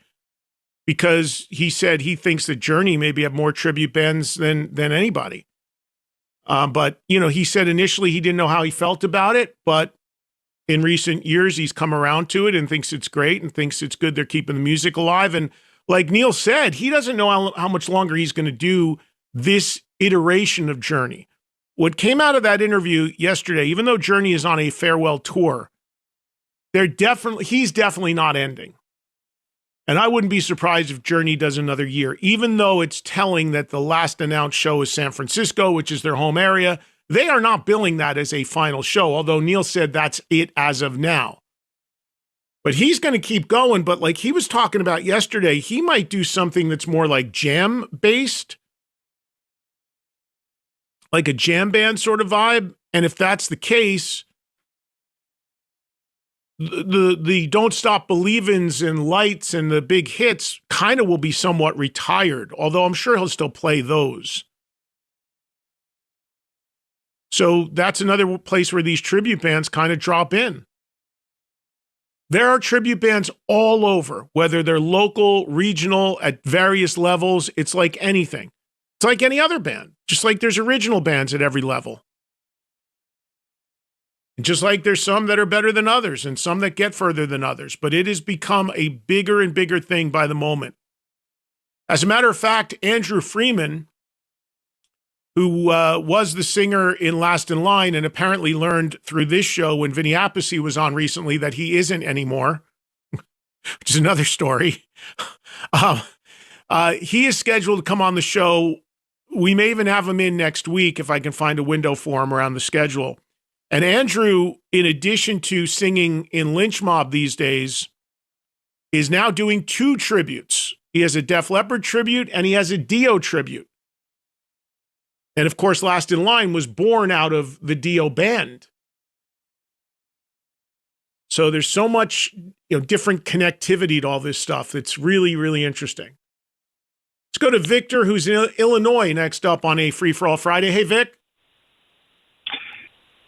because he said he thinks that Journey maybe have more tribute bands than anybody. But he said initially he didn't know how he felt about it, but in recent years he's come around to it and thinks it's great and thinks it's good they're keeping the music alive. And like Neal said, he doesn't know how much longer he's going to do this iteration of Journey. What came out of that interview yesterday, even though Journey is on a farewell tour, he's definitely not ending. And I wouldn't be surprised if Journey does another year, even though it's telling that the last announced show is San Francisco, which is their home area. They are not billing that as a final show, although Neal said that's it as of now. But he's going to keep going. But like he was talking about yesterday, he might do something that's more like jam-based, like a jam band sort of vibe. And if that's the case, the Don't Stop Believins' and Lights and the big hits kind of will be somewhat retired, although I'm sure he'll still play those. So that's another place where these tribute bands kind of drop in. There are tribute bands all over, whether they're local, regional, at various levels. It's like anything. It's like any other band, just like there's original bands at every level. And just like there's some that are better than others and some that get further than others, but it has become a bigger and bigger thing by the moment. As a matter of fact, Andrew Freeman, who was the singer in Last in Line and apparently learned through this show when Vinny Appice was on recently that he isn't anymore, which is another story. He is scheduled to come on the show. We may even have him in next week if I can find a window for him around the schedule. And Andrew, in addition to singing in Lynch Mob these days, is now doing two tributes. He has a Def Leppard tribute and he has a Dio tribute. And of course, Last in Line was born out of the Dio band. So there's so much, different connectivity to all this stuff that's really, really interesting. Let's go to Victor, who's in Illinois, next up on a Free for All Friday. Hey, Vic.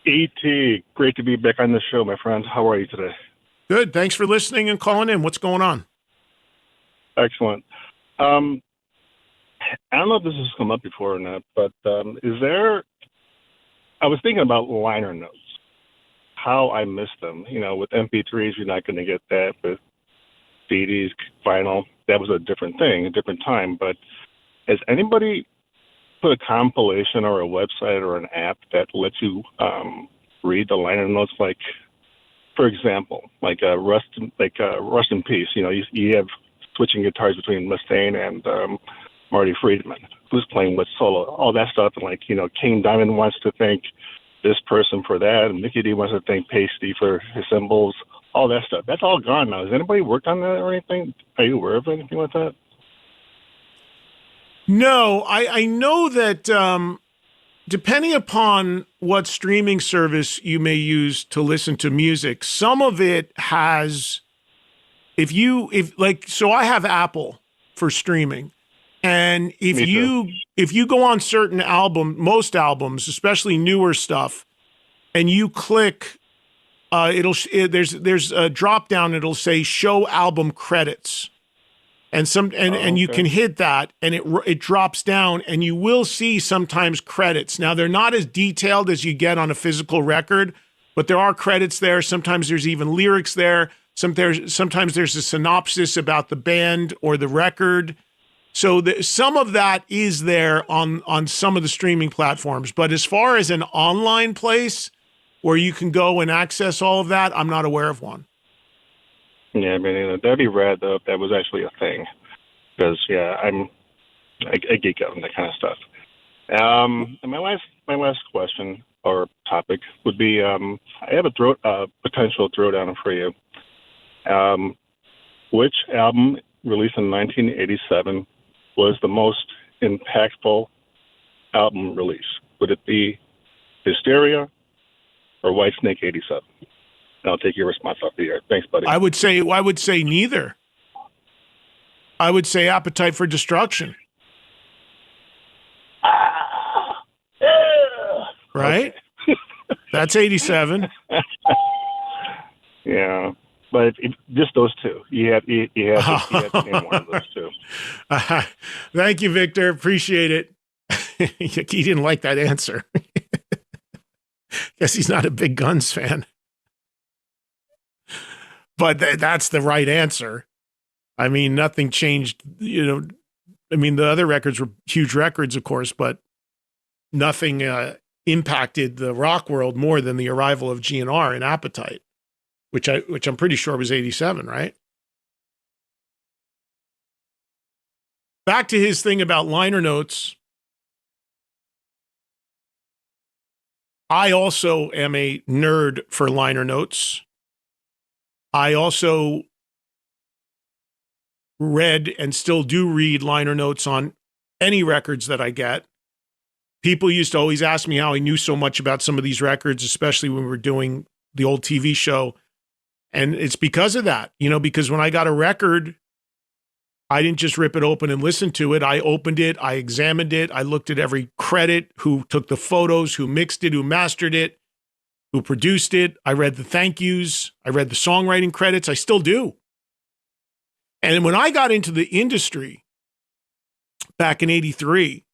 E.T., great to be back on the show, my friend. How are you today? Good. Thanks for listening and calling in. What's going on? Excellent. I don't know if this has come up before or not, but I was thinking about liner notes, how I miss them. With MP3s, you're not going to get that. With CDs, vinyl, that was a different thing, a different time. But has anybody put a compilation or a website or an app that lets you read the liner notes? Like, for example, Rust in Peace. You have switching guitars between Mustaine and Marty Friedman, who's playing what solo, all that stuff. And King Diamond wants to thank this person for that, and Mickey D wants to thank Pasty for his cymbals, all that stuff. That's all gone now. Has anybody worked on that or anything? Are you aware of anything like that? No, I know that depending upon what streaming service you may use to listen to music, some of it has, so I have Apple for streaming. And if you go on certain most albums, especially newer stuff, and you click, there's a drop down. It'll say show album credits, and you can hit that, and it drops down, and you will see sometimes credits. Now, they're not as detailed as you get on a physical record, but there are credits there. Sometimes there's even lyrics there. Sometimes there's a synopsis about the band or the record. So some of that is there on some of the streaming platforms. But as far as an online place where you can go and access all of that, I'm not aware of one. Yeah, I mean, that'd be rad though if that was actually a thing. Because I geek out on that kind of stuff. And my last question or topic would be, I have a potential throwdown for you. Which album released in 1987 was the most impactful album release? Would it be Hysteria or Whitesnake '87? And I'll take your response off the air. Thanks, buddy. I would say neither. I would say Appetite for Destruction. Right? Okay. That's 87. Yeah. But just those two. You have to name one of those two. Thank you, Victor. Appreciate it. He didn't like that answer. Guess he's not a big Guns fan. But that's the right answer. I mean, nothing changed. I mean, the other records were huge records, of course, but nothing impacted the rock world more than the arrival of GNR and Appetite. Which I'm pretty sure was 87, right? Back to his thing about liner notes. I also am a nerd for liner notes. I also read and still do read liner notes on any records that I get. People used to always ask me how I knew so much about some of these records, especially when we were doing the old TV show. And it's because of that, because when I got a record, I didn't just rip it open and listen to it. I opened it, I examined it, I looked at every credit, who took the photos, who mixed it, who mastered it, who produced it. I read the thank yous, I read the songwriting credits, I still do. And when I got into the industry back in 83,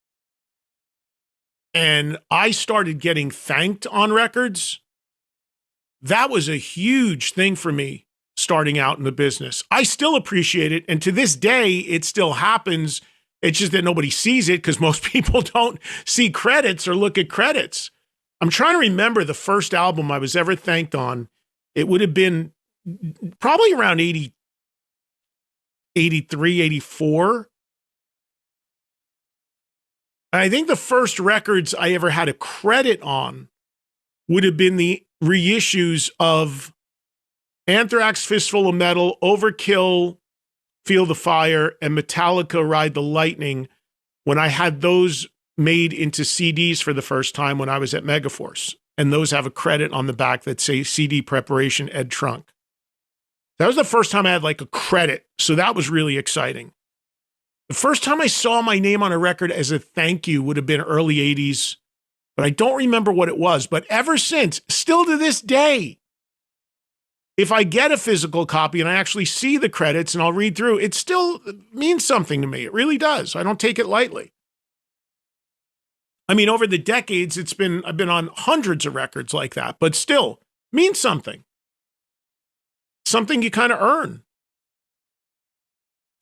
and I started getting thanked on records, that was a huge thing for me starting out in the business. I still appreciate it. And to this day, it still happens. It's just that nobody sees it because most people don't see credits or look at credits. I'm trying to remember the first album I was ever thanked on. It would have been probably around 80, 83, 84. And I think the first records I ever had a credit on would have been the reissues of Anthrax, Fistful of Metal, Overkill, Feel the Fire, and Metallica, Ride the Lightning, when I had those made into CDs for the first time when I was at Megaforce. And those have a credit on the back that say CD Preparation Ed Trunk. That was the first time I had like a credit. So that was really exciting. The first time I saw my name on a record as a thank you would have been early 80s. But I don't remember what it was. But ever since, still to this day, if I get a physical copy and I actually see the credits and I'll read through, it still means something to me. It really does. I don't take it lightly. I mean, over the decades, I've been on hundreds of records like that, but still means something. Something you kind of earn.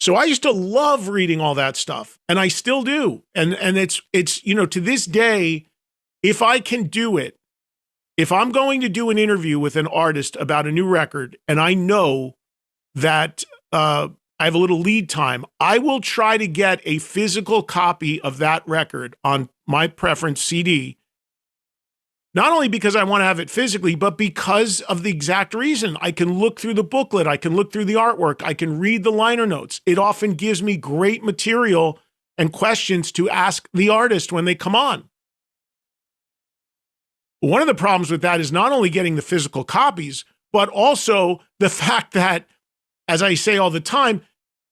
So I used to love reading all that stuff, and I still do. And it's to this day, if I can do it, if I'm going to do an interview with an artist about a new record, and I know that I have a little lead time, I will try to get a physical copy of that record on my preference CD, not only because I want to have it physically, but because of the exact reason. I can look through the booklet, I can look through the artwork, I can read the liner notes. It often gives me great material and questions to ask the artist when they come on. One of the problems with that is not only getting the physical copies, but also the fact that, as I say all the time,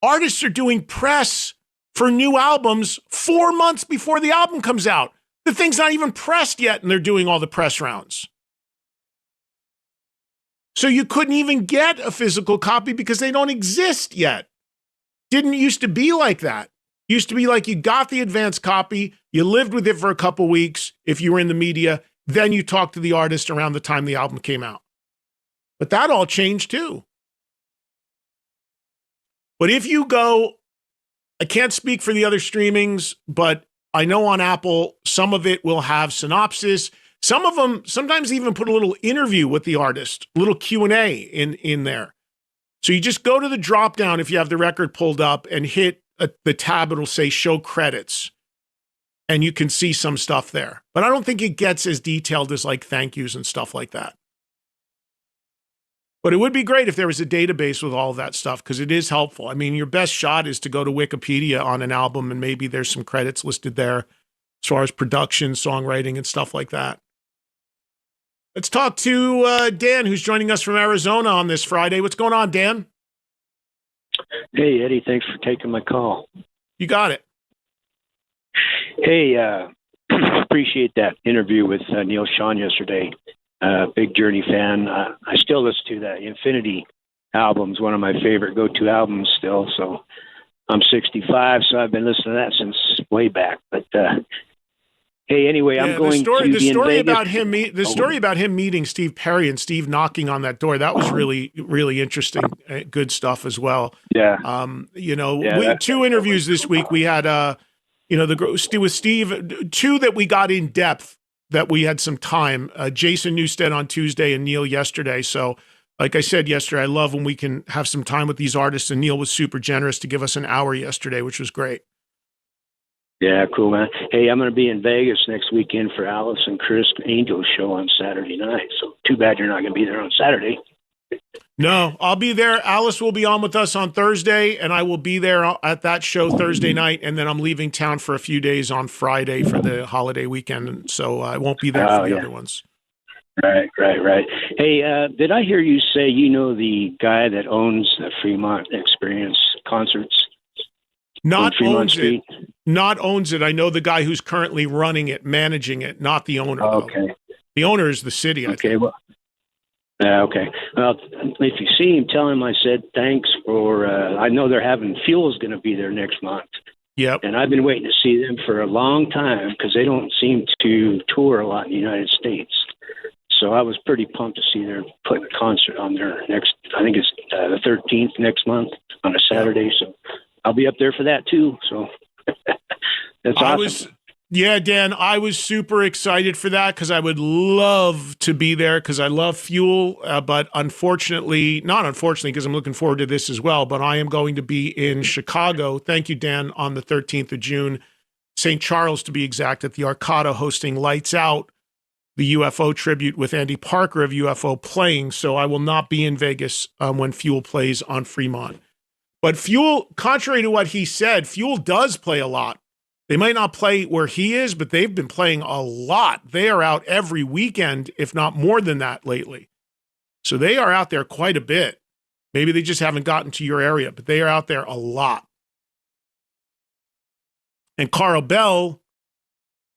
artists are doing press for new albums 4 months before the album comes out. The thing's not even pressed yet, and they're doing all the press rounds. So you couldn't even get a physical copy because they don't exist yet. Didn't used to be like that. Used to be like you got the advance copy, you lived with it for a couple weeks if you were in the media, then you talked to the artist around the time the album came out. But that all changed too. But if you go, I can't speak for the other streamings, but I know on Apple, some of it will have synopsis. Some of them sometimes even put a little interview with the artist, a little Q&A in there. So you just go to the drop down if you have the record pulled up and hit the tab, it'll say show credits. And you can see some stuff there. But I don't think it gets as detailed as like thank yous and stuff like that. But it would be great if there was a database with all of that stuff because it is helpful. I mean, your best shot is to go to Wikipedia on an album and maybe there's some credits listed there as far as production, songwriting, and stuff like that. Let's talk to Dan, who's joining us from Arizona on this Friday. What's going on, Dan? Hey, Eddie, thanks for taking my call. You got it. Hey, appreciate that interview with Neal Schon yesterday. Big Journey fan. I still listen to that Infinity album's one of my favorite go-to albums still. So I'm 65, so I've been listening to that since way back. But hey, anyway, I'm going to the story about him. The story about him meeting Steve Perry and Steve knocking on that door. That was really, really interesting. Good stuff as well. Yeah. Two interviews this week. We had with Steve, two that we got in depth that we had some time. Jason Newsted on Tuesday and Neal yesterday. So, like I said yesterday, I love when we can have some time with these artists. And Neal was super generous to give us an hour yesterday, which was great. Yeah, cool, man. Hey, I'm going to be in Vegas next weekend for Alice and Chris Angel's show on Saturday night. So too bad you're not going to be there on Saturday. No, I'll be there. Alice will be on with us on Thursday, and I will be there at that show Thursday night, and then I'm leaving town for a few days on Friday for the holiday weekend, so I won't be there for the other ones. Right. Hey, did I hear you say you know the guy that owns the Fremont Experience Concerts? Not owns it. I know the guy who's currently running it, managing it, not the owner. Okay. Though. The owner is the city, I think. Okay. Well, if you see him, tell him I said thanks for, I know they're having Fuel's going to be there next month. Yep. And I've been waiting to see them for a long time because they don't seem to tour a lot in the United States. So I was pretty pumped to see they're putting a concert on their next, I think it's the 13th next month on a Saturday. So I'll be up there for that too. So that's awesome. Dan, I was super excited for that because I would love to be there because I love Fuel. But not unfortunately, because I'm looking forward to this as well. But I am going to be in Chicago. Thank you, Dan, on the 13th of June, St. Charles to be exact, at the Arcada hosting Lights Out, the UFO tribute with Andy Parker of UFO playing. So I will not be in Vegas when Fuel plays on Fremont. But Fuel, contrary to what he said, Fuel does play a lot. They might not play where he is, but they've been playing a lot. They are out every weekend, if not more than that lately. So they are out there quite a bit. Maybe they just haven't gotten to your area, but they are out there a lot. And Carl Bell,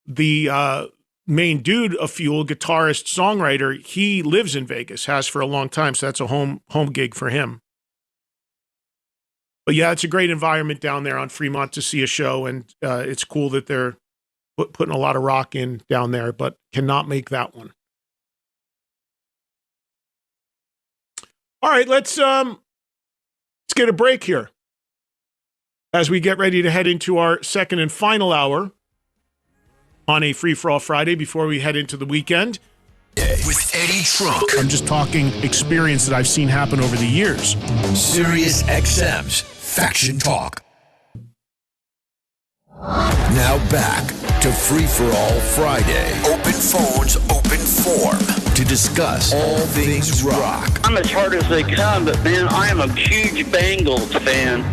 the main dude of Fuel, guitarist, songwriter, he lives in Vegas, has for a long time. So that's a home gig for him. But yeah, it's a great environment down there on Fremont to see a show, and it's cool that they're putting a lot of rock in down there, but cannot make that one. All right, let's get a break here as we get ready to head into our second and final hour on a Free-for-All Friday before we head into the weekend. With Eddie Trunk. I'm just talking experience that I've seen happen over the years. Sirius XM's Faction Talk. Now back to Free-for-All Friday. Open phones, open form to discuss all things rock. I'm as hard as they come, but man, I am a huge Bengals fan.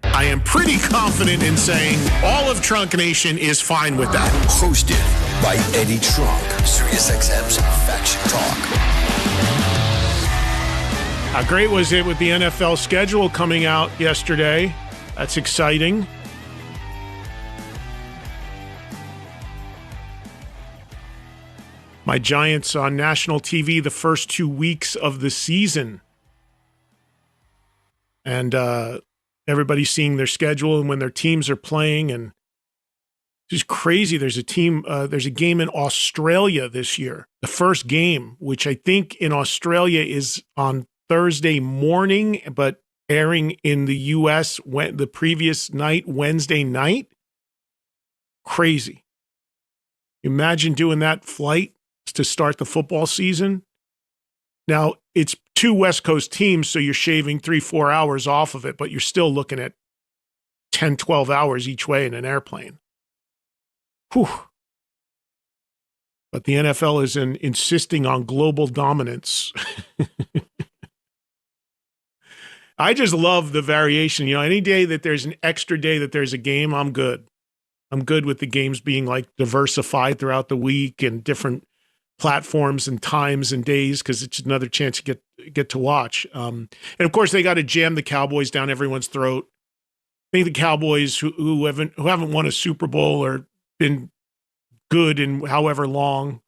I am pretty confident in saying all of Trunk Nation is fine with that. Hosted by Eddie Trunk. Sirius XM's Faction Talk. How great was it with the NFL schedule coming out yesterday? That's exciting. My Giants on national TV the first 2 weeks of the season. And Everybody's seeing their schedule and when their teams are playing, and it's just crazy. There's a game in Australia this year, the first game, which I think in Australia is on Thursday morning, but airing in the U.S. the previous night, Wednesday night. Crazy. Imagine doing that flight to start the football season. Now, it's 2 West Coast teams, so you're shaving 3-4 hours off of it, but you're still looking at 10, 12 hours each way in an airplane. Whew. But the NFL is insisting on global dominance. I just love the variation. Any day that there's an extra day that there's a game, I'm good. I'm good with the games being like diversified throughout the week and different platforms and times and days, because it's another chance to get to watch. And of course, they got to jam the Cowboys down everyone's throat. I think the Cowboys who haven't won a Super Bowl or been good in however long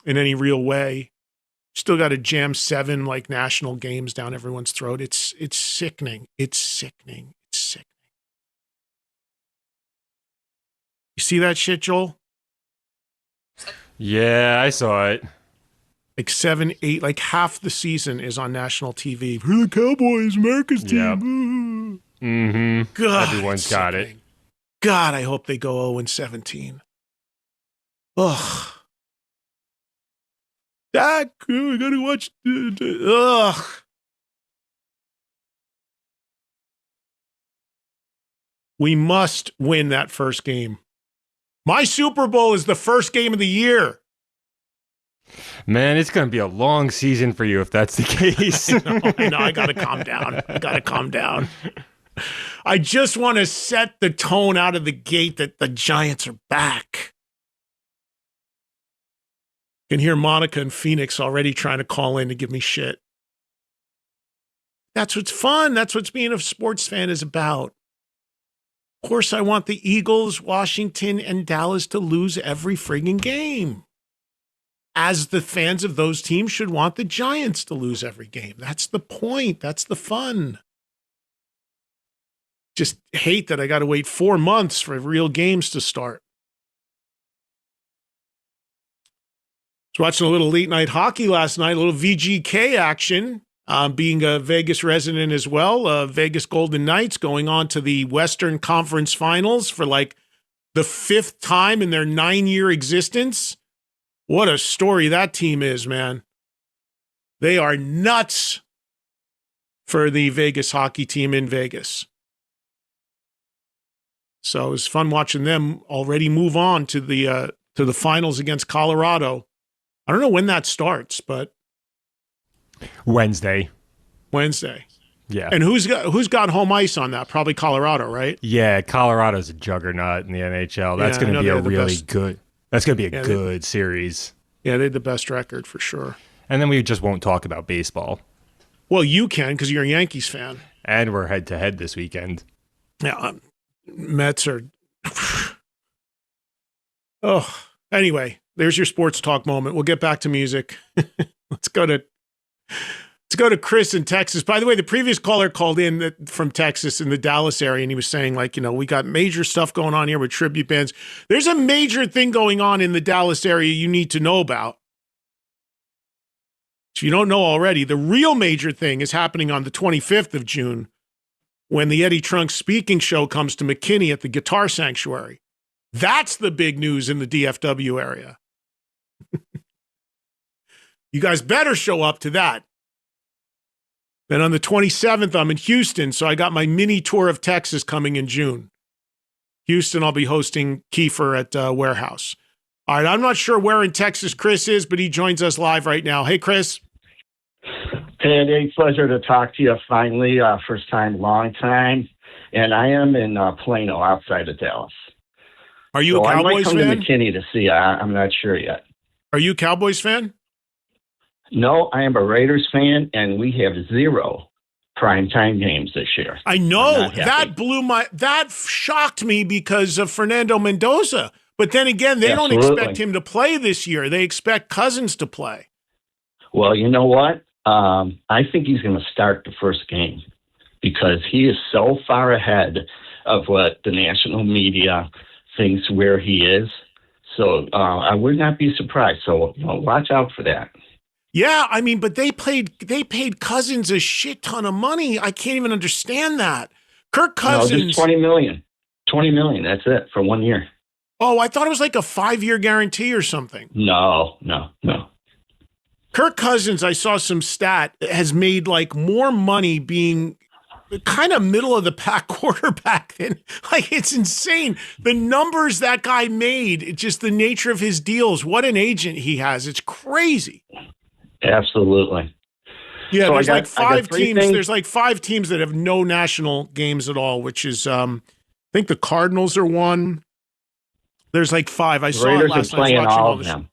in any real way, still got to jam 7 like national games down everyone's throat. It's sickening. It's sickening. It's sickening. You see that shit, Joel? Yeah, I saw it. Like 7, 8, like half the season is on national TV. For the Cowboys, America's team. Yep. Mm-hmm. God, everyone's got it. God, I hope they go 0-17. Ugh. Dak, I gotta watch. Ugh. We must win that first game. My Super Bowl is the first game of the year. Man, it's going to be a long season for you if that's the case. I know. I got to calm down. I just want to set the tone out of the gate that the Giants are back. I can hear Monica and Phoenix already trying to call in to give me shit. That's what's fun. That's what being a sports fan is about. Of course, I want the Eagles, Washington, and Dallas to lose every friggin' game. As the fans of those teams should want the Giants to lose every game. That's the point. That's the fun. Just hate that I got to wait 4 months for real games to start. I was watching a little late night hockey last night, a little VGK action. Being a Vegas resident as well, Vegas Golden Knights going on to the Western Conference Finals for like the 5th time in their 9-year existence. What a story that team is, man. They are nuts for the Vegas hockey team in Vegas. So it was fun watching them already move on to the finals against Colorado. I don't know when that starts, but Wednesday. Yeah. And who's got home ice on that? Probably Colorado, right? Yeah, Colorado's a juggernaut in the NHL. That's going to be a really good. That's going to be a good series. Yeah, they had the best record for sure. And then we just won't talk about baseball. Well, you can because you're a Yankees fan. And we're head to head this weekend. Yeah, Mets are. Oh, anyway, there's your sports talk moment. We'll get back to music. Let's go to Chris in Texas. By the way, the previous caller called in from Texas in the Dallas area, and he was saying, like, we got major stuff going on here with tribute bands. There's a major thing going on in the Dallas area you need to know about. If you don't know already, the real major thing is happening on the 25th of June when the Eddie Trunk speaking show comes to McKinney at the Guitar Sanctuary. That's the big news in the DFW area. You guys better show up to that. Then on the 27th, I'm in Houston, so I got my mini tour of Texas coming in June. Houston, I'll be hosting Kiefer at Warehouse. All right, I'm not sure where in Texas Chris is, but he joins us live right now. Hey, Chris. Hey, pleasure to talk to you finally. First time, long time. And I am in Plano, outside of Dallas. Are you a Cowboys fan? I might come to McKinney to see you. I'm not sure yet. Are you a Cowboys fan? No, I am a Raiders fan, and we have 0 primetime games this year. I know. That shocked me because of Fernando Mendoza. But then again, they don't expect him to play this year. They expect Cousins to play. Well, you know what? I think he's going to start the first game. because he is so far ahead of what the national media thinks where he is. So I would not be surprised. So watch out for that. Yeah, I mean, but they paid Cousins a shit ton of money. I can't even understand that. Kirk Cousins. No, just $20 million. $20 million. That's it for 1 year. Oh, I thought it was like a 5-year guarantee or something. No. Kirk Cousins, I saw some stat, has made like more money being kind of middle of the pack quarterback than, like, it's insane. The numbers that guy made, it's just the nature of his deals. What an agent he has. It's crazy. Absolutely. Yeah, So there's like 5 teams. things. There's like 5 teams that have no national games at all, which is, I think the Cardinals are one. There's like 5. I saw Raiders it last are night. playing Watching all of them.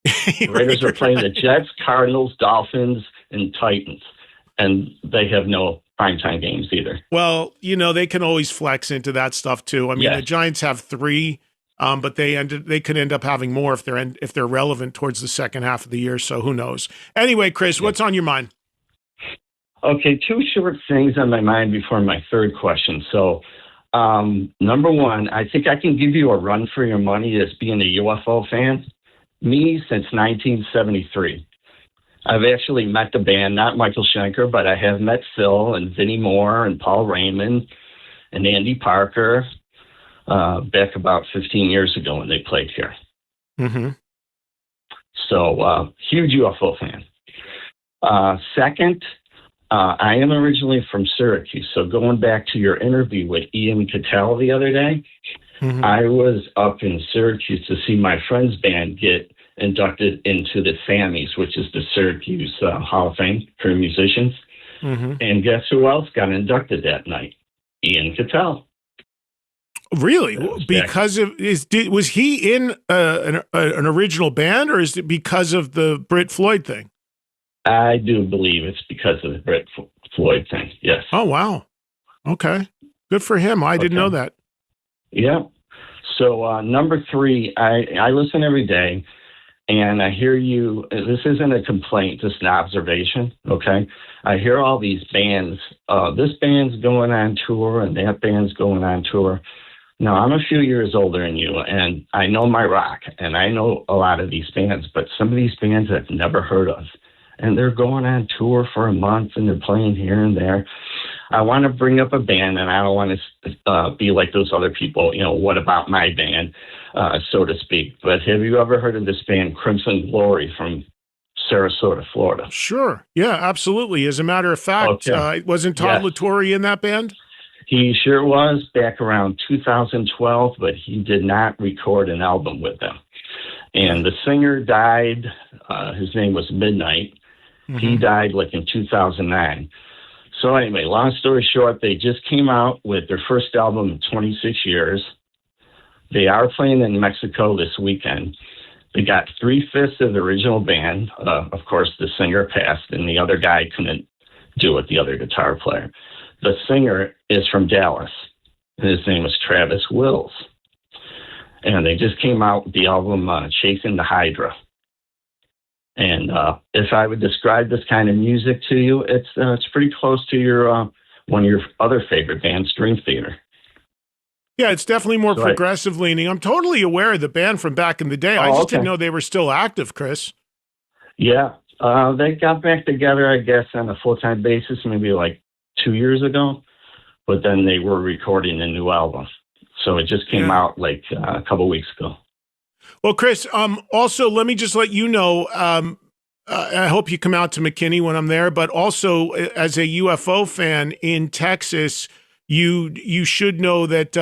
The Raiders are playing the Jets, Cardinals, Dolphins, and Titans, and they have no primetime games either. Well, they can always flex into that stuff too. I mean, Yes. The Giants have 3, but they could end up having more if they're relevant towards the second half of the year. So who knows? Anyway, Chris, what's on your mind? Okay, 2 short things on my mind before my third question. So, number one, I think I can give you a run for your money as being a UFO fan. Me since 1973. I've actually met the band, not Michael Schenker, but I have met Phil and Vinnie Moore and Paul Raymond and Andy Parker back about 15 years ago when they played here. Mm-hmm. So, huge UFO fan. Second, I am originally from Syracuse. So going back to your interview with Ian Cattell the other day, Mm-hmm. I was up in Syracuse to see my friend's band get inducted into the Sammys, which is the Syracuse Hall of Fame for musicians. Mm-hmm. And guess who else got inducted that night? Ian Cattell. Really? Because of was he in an original band, or is it because of the Brit Floyd thing? I do believe it's because of the Brit Floyd thing. Yes. Oh wow. Okay. Good for him. I didn't know that. Yeah. So number 3, I listen every day, and I hear you. This isn't a complaint, just an observation. Okay. I hear all these bands. This band's going on tour, and that band's going on tour. Now, I'm a few years older than you, and I know my rock, and I know a lot of these bands, but some of these bands I've never heard of. And they're going on tour for a month, and they're playing here and there. I want to bring up a band, and I don't want to be like those other people, what about my band, so to speak. But have you ever heard of this band, Crimson Glory, from Sarasota, Florida? Sure. Yeah, absolutely. As a matter of fact, wasn't Todd Latore in that band? He sure was back around 2012, but he did not record an album with them. And the singer died. His name was Midnight. Mm-hmm. He died like in 2009. So anyway, long story short, they just came out with their first album in 26 years. They are playing in Mexico this weekend. They got 3/5 of the original band. Of course, the singer passed, and the other guy couldn't do it, the other guitar player. The singer is from Dallas, and his name is Travis Wills. And they just came out with the album Chasing the Hydra. And if I would describe this kind of music to you, it's pretty close to your one of your other favorite bands, Dream Theater. Yeah, it's definitely more progressive leaning. I'm totally aware of the band from back in the day. I just didn't know they were still active, Chris. Yeah, they got back together, I guess, on a full-time basis maybe like 2 years ago. But then they were recording a new album. So it just came out like a couple weeks ago. Well, Chris, also, let me just let you know, I hope you come out to McKinney when I'm there, but also as a UFO fan in Texas, you should know that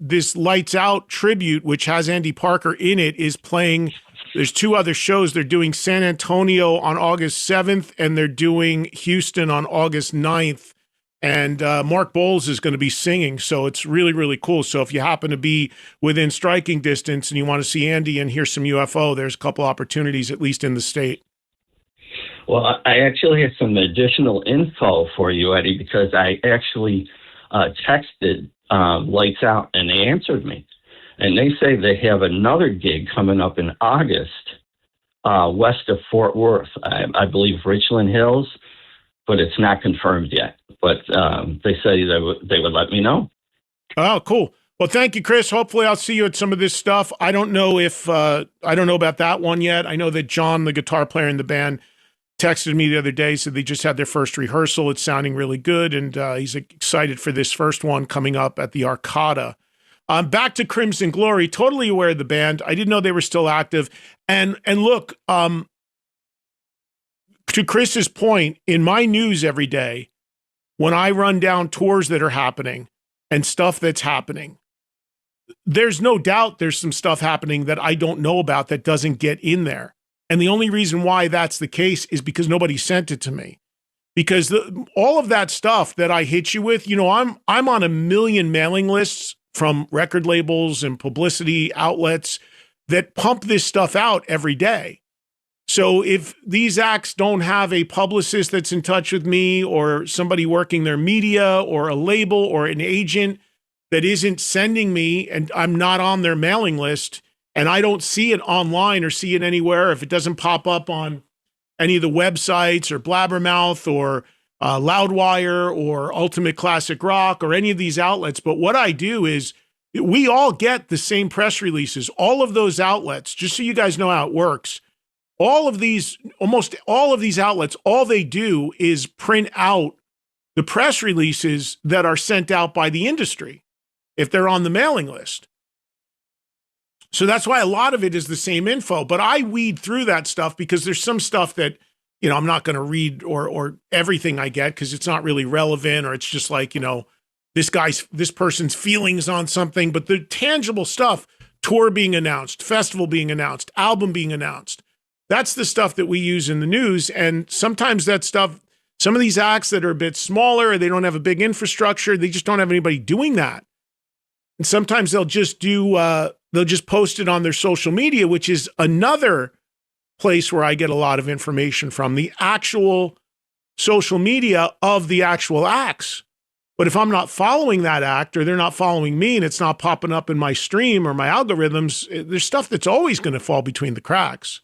this Lights Out tribute, which has Andy Parker in it, is playing. There's 2 other shows. They're doing San Antonio on August 7th, and they're doing Houston on August 9th. And Mark Bowles is going to be singing, so it's really, really cool. So if you happen to be within striking distance and you want to see Andy and hear some UFO, there's a couple opportunities, at least in the state. Well, I actually have some additional info for you, Eddie, because I actually texted Lights Out, and they answered me. And they say they have another gig coming up in August west of Fort Worth, I believe Richland Hills. but it's not confirmed yet. But they say they would let me know. Oh, cool. Well, thank you, Chris. Hopefully I'll see you at some of this stuff. I don't know about that one yet. I know that John, the guitar player in the band, texted me the other day, said they just had their first rehearsal. It's sounding really good, and he's excited for this first one coming up at the Arcada. Back to Crimson Glory, totally aware of the band. I didn't know they were still active. And look, to Chris's point, in my news every day, when I run down tours that are happening and stuff that's happening, there's no doubt there's some stuff happening that I don't know about that doesn't get in there. And the only reason why that's the case is because nobody sent it to me. Because all of that stuff that I hit you with, I'm on a million mailing lists from record labels and publicity outlets that pump this stuff out every day. So if these acts don't have a publicist that's in touch with me, or somebody working their media, or a label or an agent that isn't sending me, and I'm not on their mailing list, and I don't see it online or see it anywhere, if it doesn't pop up on any of the websites or Blabbermouth or Loudwire or Ultimate Classic Rock or any of these outlets. But what I do is we all get the same press releases. All of those outlets, just so you guys know how it works, almost all of these outlets, all they do is print out the press releases that are sent out by the industry if they're on the mailing list. So that's why a lot of it is the same info, but I weed through that stuff because there's some stuff that, I'm not going to read or everything I get because it's not really relevant, or it's just like, this person's feelings on something. But the tangible stuff, tour being announced, festival being announced, album being announced, that's the stuff that we use in the news. And sometimes that stuff, some of these acts that are a bit smaller, they don't have a big infrastructure, they just don't have anybody doing that. And sometimes they'll just post it on their social media, which is another place where I get a lot of information from, the actual social media of the actual acts. But if I'm not following that act, or they're not following me, and it's not popping up in my stream or my algorithms, there's stuff that's always going to fall between the cracks.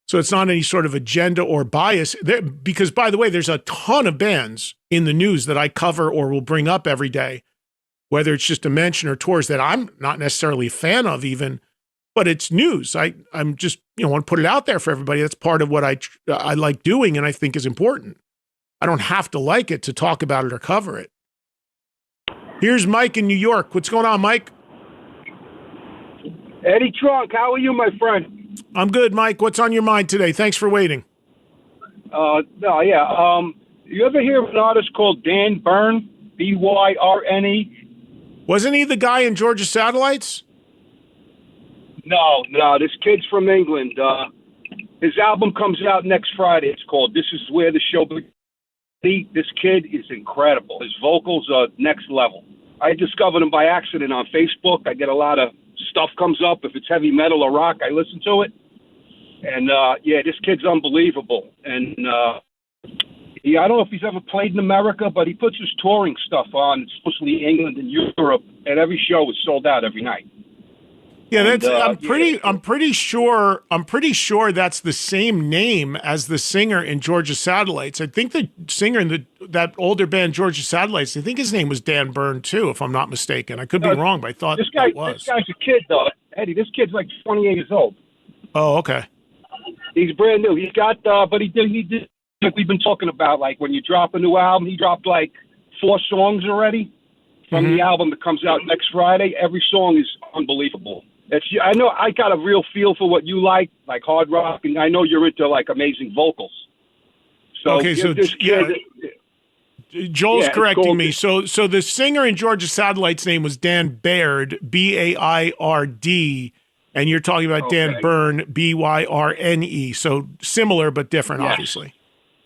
So it's not any sort of agenda or bias there, because, by the way, there's a ton of bands in the news that I cover or will bring up every day, whether it's just a mention or tours that I'm not necessarily a fan of even, but it's news. I'm just, want to put it out there for everybody. That's part of what I like doing and I think is important. I don't have to like it to talk about it or cover it. Here's Mike in New York. What's going on, Mike? Eddie Trunk, how are you, my friend? I'm good, Mike. What's on your mind today? Thanks for waiting. You ever hear of an artist called Dan Byrne? Byrne? Wasn't he the guy in Georgia Satellites? No, this kid's from England. His album comes out next Friday. It's called This Is Where the Show Begins. This kid is incredible. His vocals are next level. I discovered him by accident on Facebook. I get a lot of stuff comes up. If it's heavy metal or rock, I listen to it. And, this kid's unbelievable. And I don't know if he's ever played in America, but he puts his touring stuff on. It's mostly England and Europe, and every show is sold out every night. Yeah, I'm pretty sure that's the same name as the singer in Georgia Satellites. I think the singer in that older band Georgia Satellites, I think his name was Dan Byrne too, if I'm not mistaken. I could be wrong, but I thought this guy was. This guy's a kid though, Eddie. This kid's like 28 years old. Oh, okay. He's brand new. He's got, but he did. Like we've been talking about, like when you drop a new album, he dropped like 4 songs already from the album that comes out next Friday. Every song is unbelievable. I know I got a real feel for what you like hard rock, and I know you're into like amazing vocals. So okay, so Joel's correcting me. So the singer in Georgia Satellites' name was Dan Baird, Baird, and you're talking about Dan Byrne, Byrne. So similar but different, obviously.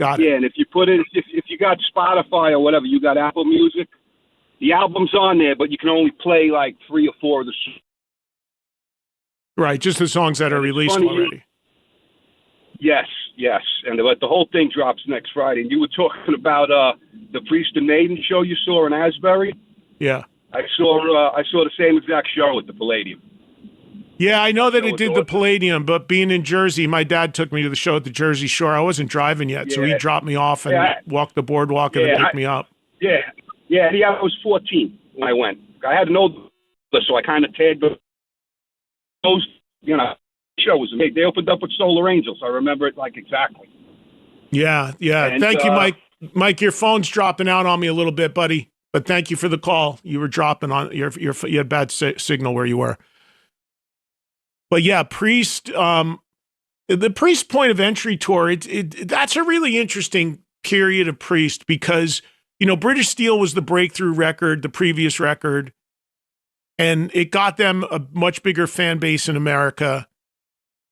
Got it. Yeah, and if you put it, if you got Spotify or whatever, you got Apple Music, the album's on there, but you can only play like 3 or 4 of the songs. Right, just the songs that are released already. Yes, and the whole thing drops next Friday. And you were talking about the Priest and Maiden show you saw in Asbury. Yeah, I saw the same exact show at the Palladium. Yeah, I know that Show it with did the Dawson. Palladium, but being in Jersey, my dad took me to the show at the Jersey Shore. I wasn't driving yet, so he Yeah. dropped me off and Yeah, walked the boardwalk and then yeah, picked me up. Yeah, I was 14 when I went. I had an older, so I kind of tagged those. Show was amazing. They opened up with Solar Angels. I remember it like exactly. Yeah. And, Thank you, Mike. Mike, your phone's dropping out on me a little bit, buddy. But thank you for the call. You were dropping on you had bad signal where you were. But yeah, Priest, the Priest Point of Entry tour. That's a really interesting period of Priest because British Steel was the breakthrough record, the previous record, and it got them a much bigger fan base in America.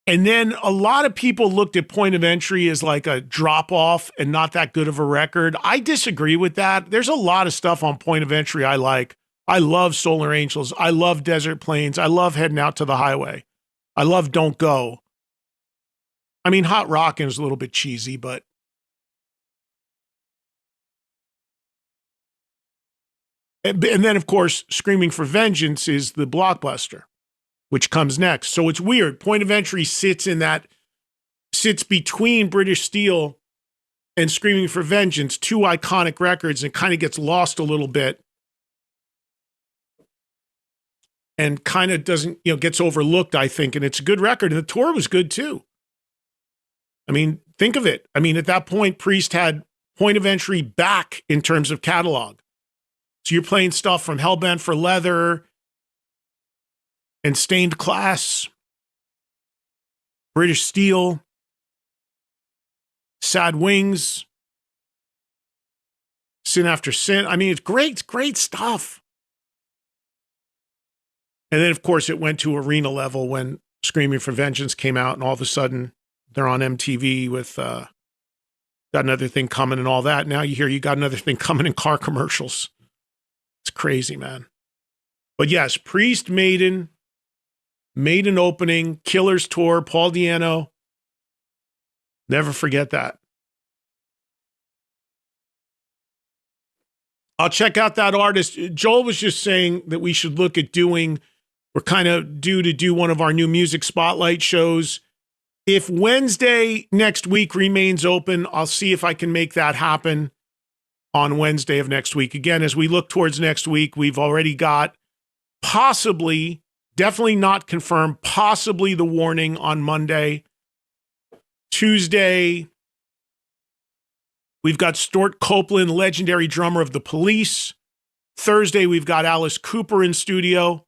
And then a lot of people looked at Point of Entry as like a drop off and not that good of a record. I disagree with that. There's a lot of stuff on Point of Entry I like. I love Solar Angels. I love Desert Plains. I love Heading Out to the Highway. I love Don't Go. I mean, Hot Rockin' is a little bit cheesy, but and then of course, Screaming for Vengeance is the blockbuster, which comes next. So it's weird. Point of Entry sits between British Steel and Screaming for Vengeance, two iconic records, and kind of gets lost a little bit and kind of doesn't, gets overlooked, I think. And it's a good record. And the tour was good too. I mean, think of it. I mean, at that point, Priest had Point of Entry back in terms of catalog. So you're playing stuff from Hellbent for Leather and Stained Class, British Steel, Sad Wings, Sin After Sin. I mean, it's great stuff. And then, of course, it went to arena level when Screaming for Vengeance came out, and all of a sudden they're on MTV with Got Another Thing Coming and all that. Now you hear You Got Another Thing Coming in car commercials. It's crazy, man. But yes, Priest, Maiden opening, Killers tour, Paul Di'Anno. Never forget that. I'll check out that artist. Joel was just saying that we should look at we're kind of due to do one of our new music spotlight shows. If Wednesday next week remains open, I'll see if I can make that happen on Wednesday of next week. Again, as we look towards next week, we've already got possibly, definitely not confirmed, possibly The Warning on Monday. Tuesday, we've got Stewart Copeland, legendary drummer of The Police. Thursday, we've got Alice Cooper in studio.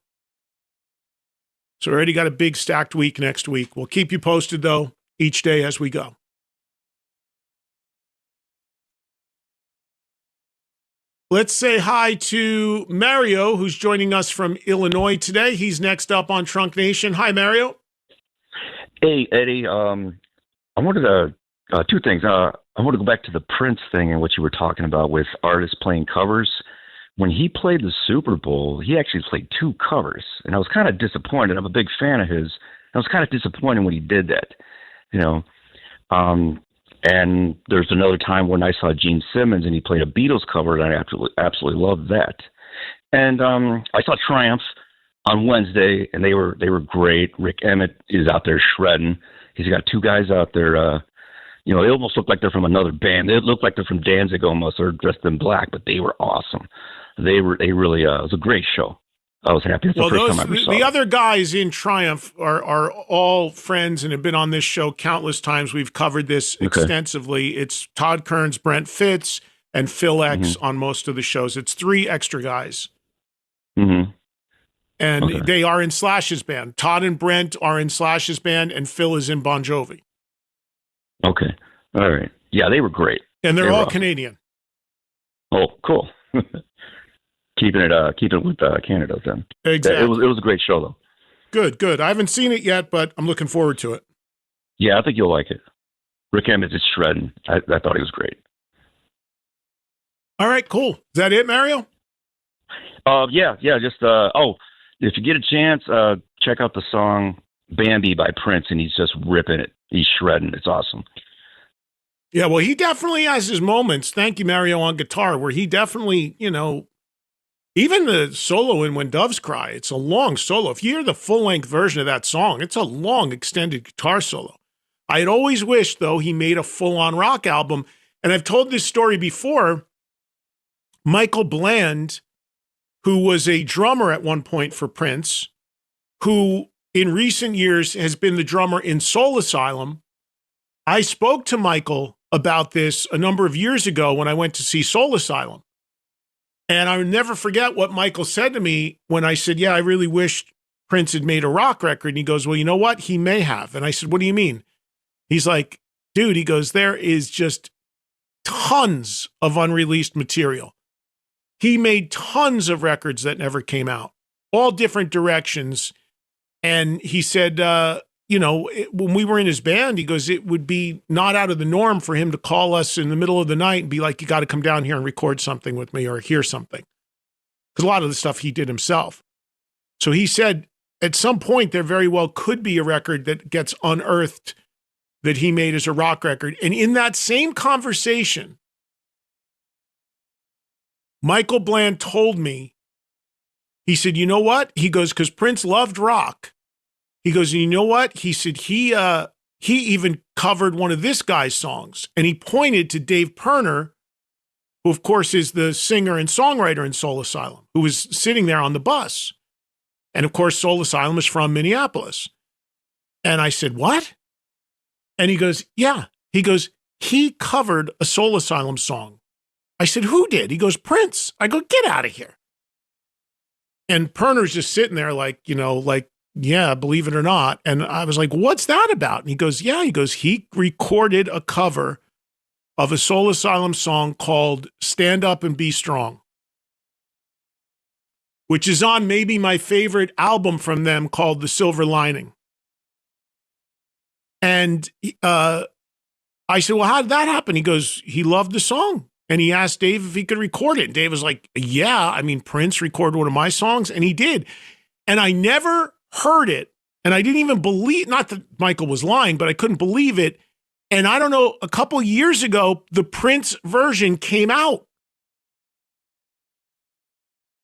So we already got a big stacked week next week. We'll keep you posted, though, each day as we go. Let's say hi to Mario, who's joining us from Illinois today. He's next up on Trunk Nation. Hi, Mario. Hey, Eddie. I wanted to two things. I want to go back to the Prince thing and what you were talking about with artists playing covers. When he played the Super Bowl, he actually played two covers, and I was kind of disappointed. I'm a big fan of his. I was kind of disappointed when he did that, And there's another time when I saw Gene Simmons and he played a Beatles cover, and I absolutely loved that. And I saw Triumph on Wednesday, and they were great. Rick Emmett is out there shredding. He's got two guys out there. They almost look like they're from another band. They look like they're from Danzig almost. They're dressed in black, but they were awesome. They really. It was a great show. I was happy. It's the first time I ever saw the it. other guys in Triumph are all friends and have been on this show countless times. We've covered this extensively. It's Todd Kearns, Brent Fitz, and Phil X on most of the shows. It's three extra guys. Mm-hmm. And they are in Slash's band. Todd and Brent are in Slash's band, and Phil is in Bon Jovi. Okay. All right. Yeah, they were great. And they're all awesome. Canadian. Oh, cool. Keeping it with Canada then. Exactly. It was a great show though. Good. I haven't seen it yet, but I'm looking forward to it. Yeah, I think you'll like it. Rick Emmett is shredding. I thought he was great. All right, cool. Is that it, Mario? Yeah. Just if you get a chance, check out the song "Bambi" by Prince, and he's just ripping it. He's shredding. It's awesome. Yeah, well, he definitely has his moments. Thank you, Mario, on guitar, where he definitely, Even the solo in When Doves Cry, it's a long solo. If you hear the full-length version of that song, it's a long, extended guitar solo. I had always wished, though, he made a full-on rock album. And I've told this story before. Michael Bland, who was a drummer at one point for Prince, who in recent years has been the drummer in Soul Asylum. I spoke to Michael about this a number of years ago when I went to see Soul Asylum. And I will never forget what Michael said to me when I said, yeah, I really wish Prince had made a rock record. And he goes, well, you know what? He may have. And I said, what do you mean? He's like, dude, he goes, there is just tons of unreleased material. He made tons of records that never came out, all different directions. And he said, when we were in his band, he goes, it would be not out of the norm for him to call us in the middle of the night and be like, you got to come down here and record something with me or hear something. Because a lot of the stuff he did himself. So he said, at some point, there very well could be a record that gets unearthed that he made as a rock record. And in that same conversation, Michael Bland told me, he said, you know what? He goes, because Prince loved rock. He goes, you know what? He said he even covered one of this guy's songs. And he pointed to Dave Pirner, who, of course, is the singer and songwriter in Soul Asylum, who was sitting there on the bus. And, of course, Soul Asylum is from Minneapolis. And I said, what? And he goes, yeah. He goes, he covered a Soul Asylum song. I said, who did? He goes, Prince. I go, get out of here. And Pirner's just sitting there like, yeah, believe it or not. And I was like, what's that about? And he goes, yeah, he recorded a cover of a Soul Asylum song called Stand Up and Be Strong, which is on maybe my favorite album from them called The Silver Lining. And I said, well, how did that happen? He goes, he loved the song. And he asked Dave if he could record it. And Dave was like, yeah, Prince recorded one of my songs. And he did. And I never heard it, and I didn't even believe, not that Michael was lying, but I couldn't believe it. And I don't know, a couple years ago, the Prince version came out.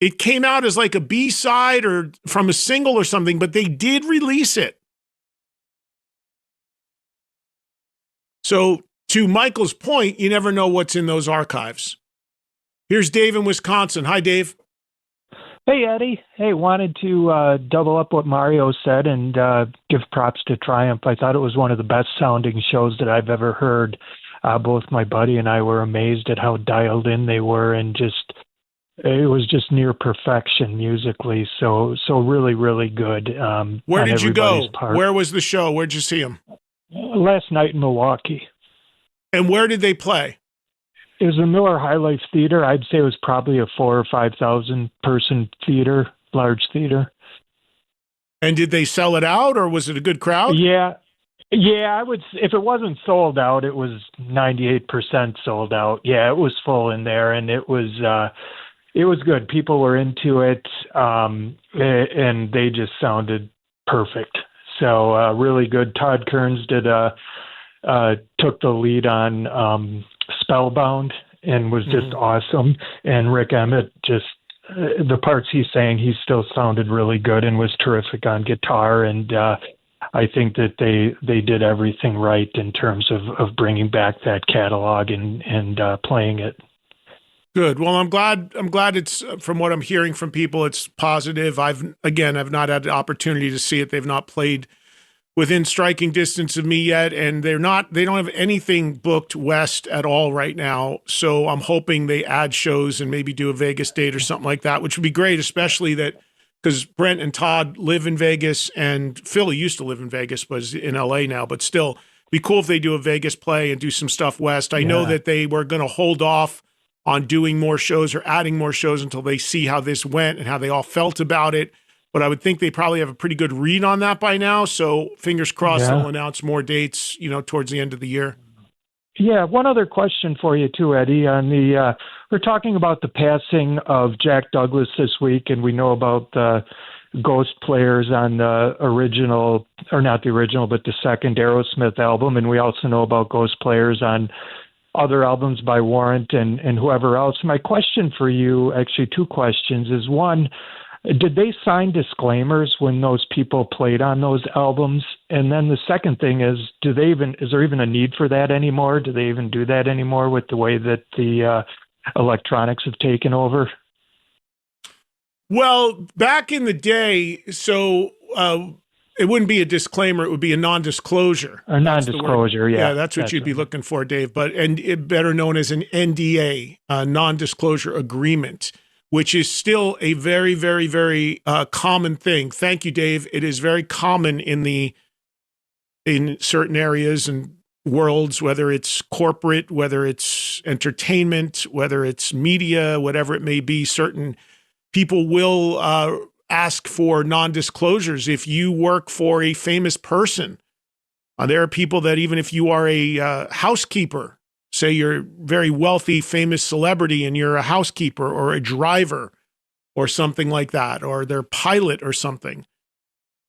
It came out as like a B-side or from a single or something, but they did release it. So to Michael's point, you never know what's in those archives. Here's Dave in Wisconsin. Hi, Dave. Hey, Eddie. Hey, wanted to double up what Mario said and give props to Triumph. I thought it was one of the best sounding shows that I've ever heard. Both my buddy and I were amazed at how dialed in they were, and it was just near perfection musically. So really, really good. Where did you go? Where was the show? Where'd you see them? Last night in Milwaukee. And where did they play? It was the Miller High Life Theater. I'd say it was probably a 4,000 or 5,000 person theater, large theater. And did they sell it out, or was it a good crowd? Yeah. I would. If it wasn't sold out, it was 98% sold out. Yeah, it was full in there, and it was good. People were into it, and they just sounded perfect. So really good. Todd Kearns took the lead on Spellbound and was just awesome. And Rick Emmett, just the parts he sang, he still sounded really good and was terrific on guitar. And I think that they did everything right in terms of bringing back that catalog and playing it. Good. Well, I'm glad it's, from what I'm hearing from people, it's positive. I've not had the opportunity to see it. They've not played within striking distance of me yet, and they don't have anything booked west at all right now. So I'm hoping they add shows and maybe do a Vegas date or something like that, which would be great, especially that because Brent and Todd live in Vegas, and Philly used to live in Vegas, but is in LA now. But still, it'd be cool if they do a Vegas play and do some stuff west. I know that they were going to hold off on doing more shows or adding more shows until they see how this went and how they all felt about it. But I would think they probably have a pretty good read on that by now. So fingers crossed they'll announce more dates, towards the end of the year. Yeah. One other question for you too, Eddie. On we're talking about the passing of Jack Douglas this week, and we know about the ghost players on the original, or not the original, but the second Aerosmith album. And we also know about ghost players on other albums by Warrant and whoever else. My question for you, actually two questions, is one, did they sign disclaimers when those people played on those albums? And then the second thing is, is there even a need for that anymore? Do they even do that anymore with the way that the electronics have taken over? Well, back in the day, so it wouldn't be a disclaimer; it would be a non-disclosure. A non-disclosure, yeah. Yeah, that's what you'd be looking for, Dave. But better known as an NDA, a non-disclosure agreement, which is still a very, very, very common thing. Thank you, Dave. It is very common in certain areas and worlds, whether it's corporate, whether it's entertainment, whether it's media, whatever it may be. Certain people will ask for non-disclosures. If you work for a famous person, there are people that even if you are a housekeeper, say you're a very wealthy, famous celebrity and you're a housekeeper or a driver or something like that, or they're pilot or something,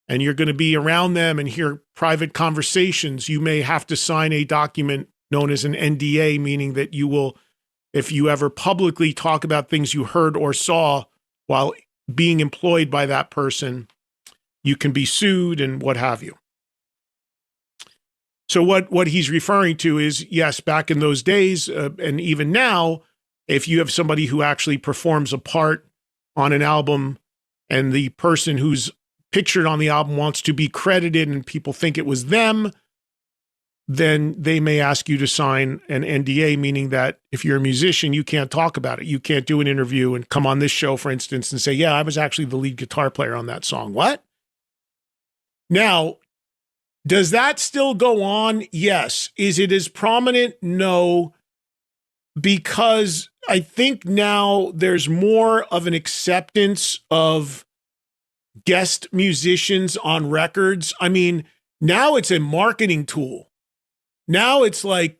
and you're going to be around them and hear private conversations, you may have to sign a document known as an NDA, meaning that you will, if you ever publicly talk about things you heard or saw while being employed by that person, you can be sued and what have you. So what he's referring to is, yes, back in those days, and even now, if you have somebody who actually performs a part on an album and the person who's pictured on the album wants to be credited and people think it was them, then they may ask you to sign an NDA, meaning that if you're a musician, you can't talk about it. You can't do an interview and come on this show, for instance, and say, yeah, I was actually the lead guitar player on that song. What? Now, does that still go on? Yes. Is it as prominent? No, because I think now there's more of an acceptance of guest musicians on records. I mean, now it's a marketing tool. Now it's like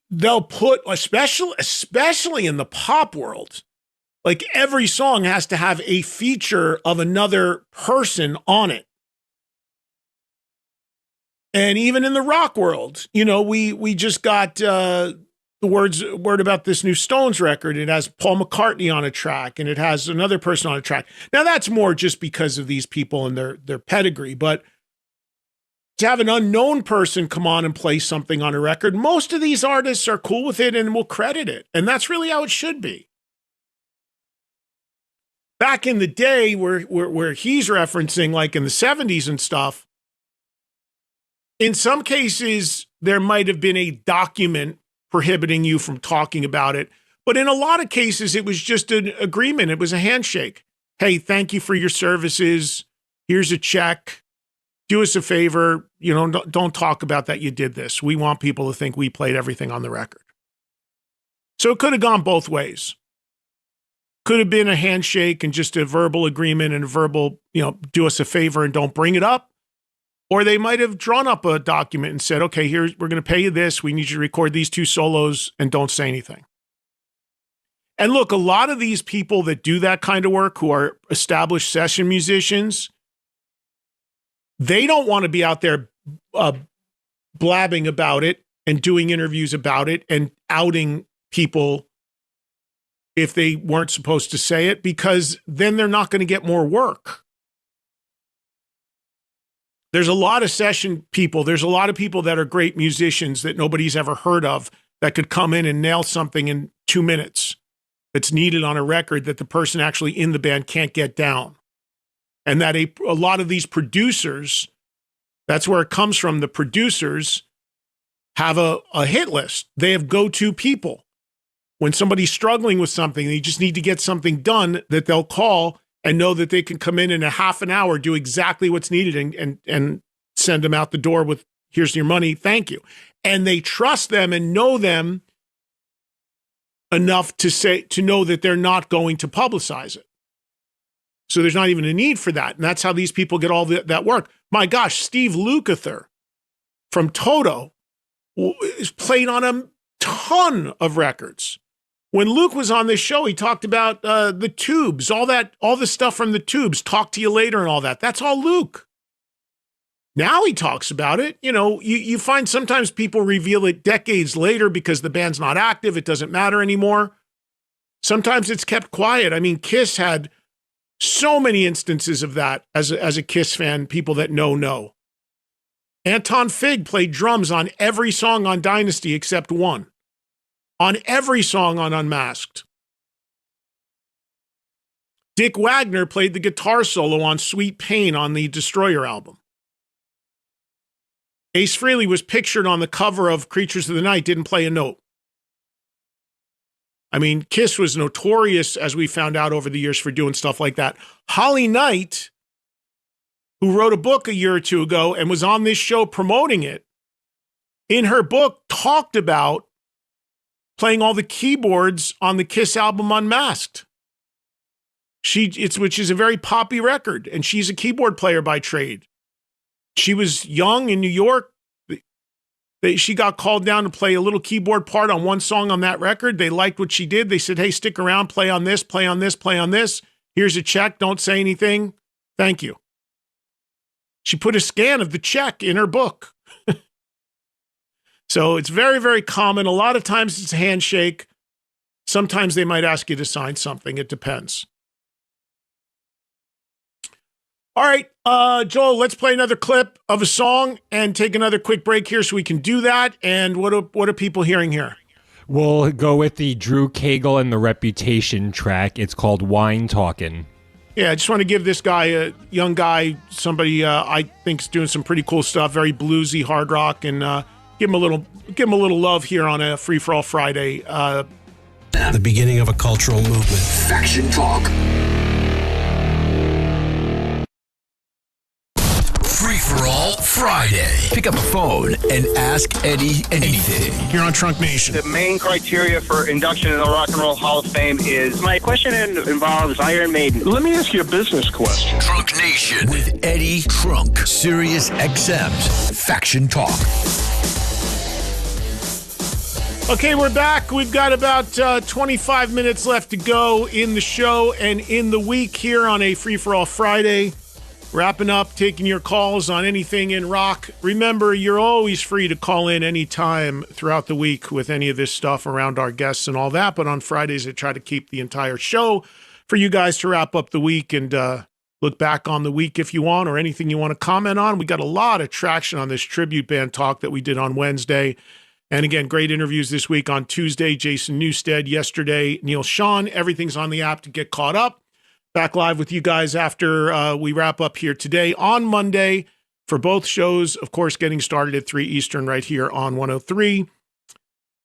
they'll put, especially in the pop world, like every song has to have a feature of another person on it. And even in the rock world, you know, we just got the word about this new Stones record. It has Paul McCartney on a track, and it has another person on a track. Now, that's more just because of these people and their pedigree. But to have an unknown person come on and play something on a record, most of these artists are cool with it and will credit it. And that's really how it should be. Back in the day where he's referencing, like in the 70s and stuff, in some cases, there might have been a document prohibiting you from talking about it. But in a lot of cases, it was just an agreement. It was a handshake. Hey, thank you for your services. Here's a check. Do us a favor. You know, don't talk about that you did this. We want people to think we played everything on the record. So it could have gone both ways. Could have been a handshake and just a verbal agreement and a verbal, you know, do us a favor and don't bring it up. Or they might have drawn up a document and said, okay, we're going to pay you this. We need you to record these 2 solos and don't say anything. And look, a lot of these people that do that kind of work who are established session musicians, they don't want to be out there blabbing about it and doing interviews about it and outing people if they weren't supposed to say it, because then they're not going to get more work. There's a lot of session people. There's a lot of people that are great musicians that nobody's ever heard of that could come in and nail something in 2 minutes that's needed on a record that the person actually in the band can't get down. And that a lot of these producers, that's where it comes from. The producers have a hit list. They have go-to people. When somebody's struggling with something, they just need to get something done, that they'll call and know that they can come in a half an hour, do exactly what's needed, and send them out the door with, here's your money, thank you. And they trust them and know them enough to know that they're not going to publicize it. So there's not even a need for that. And that's how these people get all that work. My gosh, Steve Lukather from Toto is played on a ton of records. When Luke was on this show, he talked about the Tubes, all the stuff from the Tubes, Talk to You Later and all that. That's all Luke. Now he talks about it. You know, you find sometimes people reveal it decades later because the band's not active. It doesn't matter anymore. Sometimes it's kept quiet. I mean, Kiss had so many instances of that as a Kiss fan, people that know. Anton Fig played drums on every song on Dynasty except one. On every song on Unmasked. Dick Wagner played the guitar solo on Sweet Pain on the Destroyer album. Ace Frehley was pictured on the cover of Creatures of the Night, didn't play a note. I mean, Kiss was notorious, as we found out over the years, for doing stuff like that. Holly Knight, who wrote a book a year or two ago and was on this show promoting it, in her book talked about playing all the keyboards on the Kiss album Unmasked. Which is a very poppy record, and she's a keyboard player by trade. She was young in New York. She got called down to play a little keyboard part on one song on that record. They liked what she did. They said, hey, stick around, play on this, play on this, play on this. Here's a check. Don't say anything. Thank you. She put a scan of the check in her book. So it's very, very common. A lot of times it's a handshake. Sometimes they might ask you to sign something. It depends. All right, Joel, let's play another clip of a song and take another quick break here so we can do that. And what are people hearing here? We'll go with the Drew Cagle and the Reputation track. It's called Wine Talkin'. Yeah, I just want to give this guy, a young guy, somebody I think is doing some pretty cool stuff, very bluesy, hard rock, and give him a little love here on a Free for All Friday. The beginning of a cultural movement. Faction Talk. Free for All Friday. Pick up a phone and ask Eddie anything. Here on Trunk Nation. The main criteria for induction in the Rock and Roll Hall of Fame is... My question involves Iron Maiden. Let me ask you a business question. Trunk Nation with Eddie Trunk. Sirius XM's Faction Talk. Okay, we're back. We've got about 25 minutes left to go in the show and in the week here on a Free for All Friday. Wrapping up, taking your calls on anything in rock. Remember, you're always free to call in anytime throughout the week with any of this stuff around our guests and all that. But on Fridays, I try to keep the entire show for you guys to wrap up the week and look back on the week if you want, or anything you want to comment on. We got a lot of traction on this tribute band talk that we did on Wednesday. And again, great interviews this week. On Tuesday, Jason Newsted. Yesterday, Neal Schon. Everything's on the app to get caught up. Back live with you guys after we wrap up here today on Monday for both shows, of course, getting started at 3 Eastern right here on 103.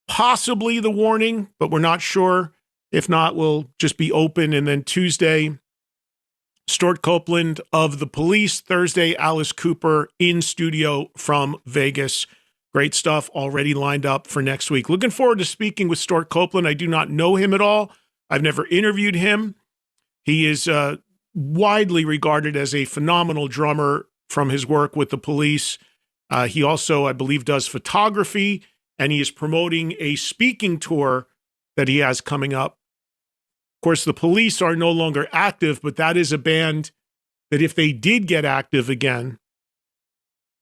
Possibly The Warning, but we're not sure. If not, we'll just be open. And then Tuesday, Stuart Copeland of The Police. Thursday, Alice Cooper in studio from Vegas. Great stuff already lined up for next week. Looking forward to speaking with Stuart Copeland. I do not know him at all. I've never interviewed him. He is widely regarded as a phenomenal drummer from his work with The Police. He also, I believe, does photography, and he is promoting a speaking tour that he has coming up. Of course, The Police are no longer active, but that is a band that if they did get active again,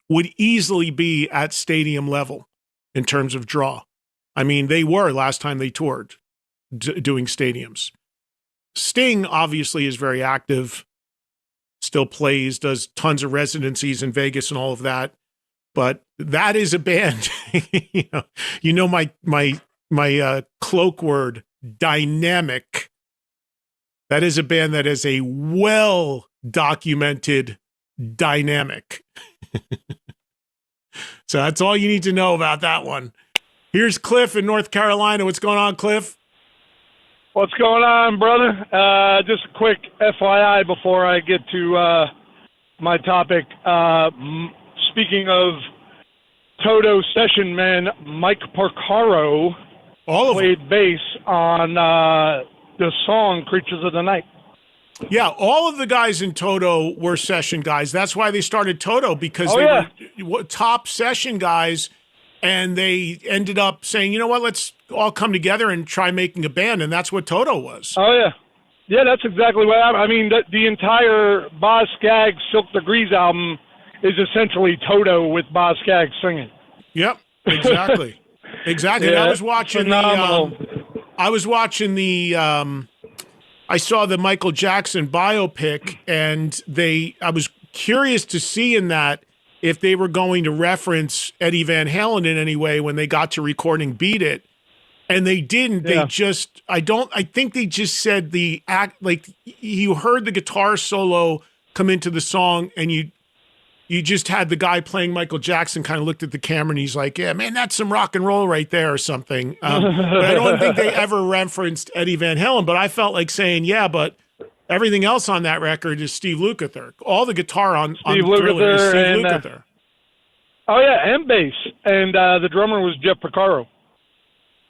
would easily be at stadium level in terms of draw. I mean, they were last time they toured doing stadiums. Sting obviously is very active, still plays, does tons of residencies in Vegas and all of that. But that is a band, you know my cloak word, dynamic. That is a band that is a well-documented dynamic. So that's all you need to know about that one. Here's Cliff in North Carolina. What's going on, Cliff? What's going on, brother? Just a quick FYI before I get to my topic. Speaking of Toto session man, Mike Porcaro played bass on the song Creatures of the Night. Yeah, all of the guys in Toto were session guys. That's why they started Toto, because they were top session guys, and they ended up saying, you know what, let's all come together and try making a band, and that's what Toto was. Oh, yeah. Yeah, that's exactly what happened. I mean, the entire Boz Scaggs Silk Degrees album is essentially Toto with Boz Scaggs singing. Yep, exactly. Exactly. Yeah, and I was watching phenomenal. I saw the Michael Jackson biopic, and I was curious to see in that if they were going to reference Eddie Van Halen in any way when they got to recording Beat It. And they didn't. Yeah. They just, I think they just said you heard the guitar solo come into the song, and you just had the guy playing Michael Jackson kind of looked at the camera and he's like, yeah, man, that's some rock and roll right there or something. But I don't think they ever referenced Eddie Van Halen, but I felt like saying, yeah, but everything else on that record is Steve Lukather. All the guitar on Thriller is Steve Lukather. Oh, yeah, and bass. And the drummer was Jeff Porcaro.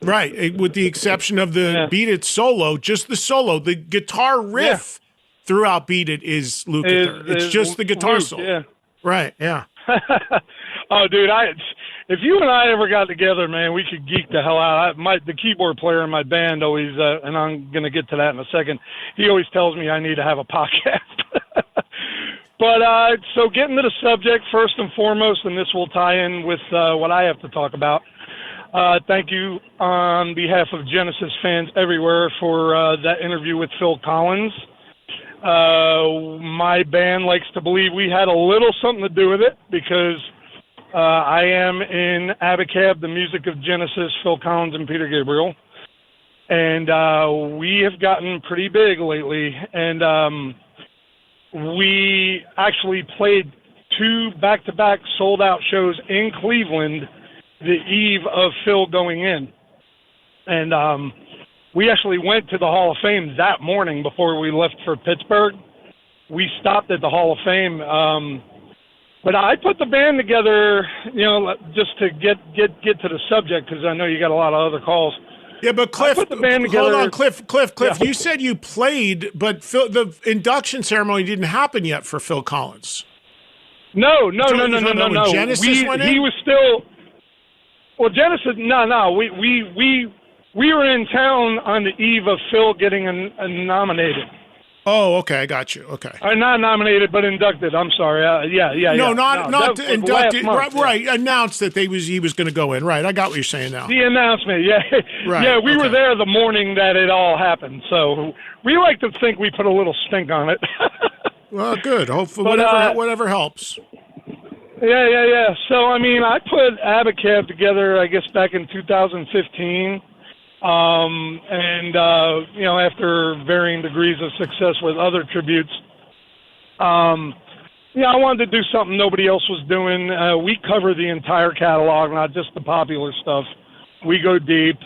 Right, with the exception of the Beat It solo, just the solo. The guitar riff throughout Beat It is Lukather. It's just the guitar solo. Yeah. Right, yeah. Oh, dude, if you and I ever got together, man, we could geek the hell out. The keyboard player in my band always, and I'm going to get to that in a second, he always tells me I need to have a podcast. But so getting to the subject, first and foremost, and this will tie in with what I have to talk about. Thank you on behalf of Genesis fans everywhere for that interview with Phil Collins. My band likes to believe we had a little something to do with it because I am in Abacab, the music of Genesis, Phil Collins, and Peter Gabriel. And we have gotten pretty big lately. And we actually played 2 back-to-back sold-out shows in Cleveland the eve of Phil going in. And we actually went to the Hall of Fame that morning before we left for Pittsburgh. We stopped at the Hall of Fame. But I put the band together, just to get to the subject, because I know you got a lot of other calls. Yeah, but Cliff, put the band together. hold on, Cliff. Yeah. You said you played, but the induction ceremony didn't happen yet for Phil Collins. No. Genesis went in? He was still. Well, Genesis. No. We were in town on the eve of Phil getting nominated. Oh, okay, I got you. Okay. Not nominated, but inducted. I'm sorry. No, not that was inducted. last month, Right. Announced that he was going to go in. Right. I got what you're saying now. The announcement. Yeah. Right. Yeah, we were there the morning that it all happened. So we like to think we put a little stink on it. Well, good. Hopefully, whatever helps. Yeah. So, I mean, I put Abacab together, I guess, back in 2015. After varying degrees of success with other tributes, I wanted to do something nobody else was doing. We cover the entire catalog, not just the popular stuff. We go deep.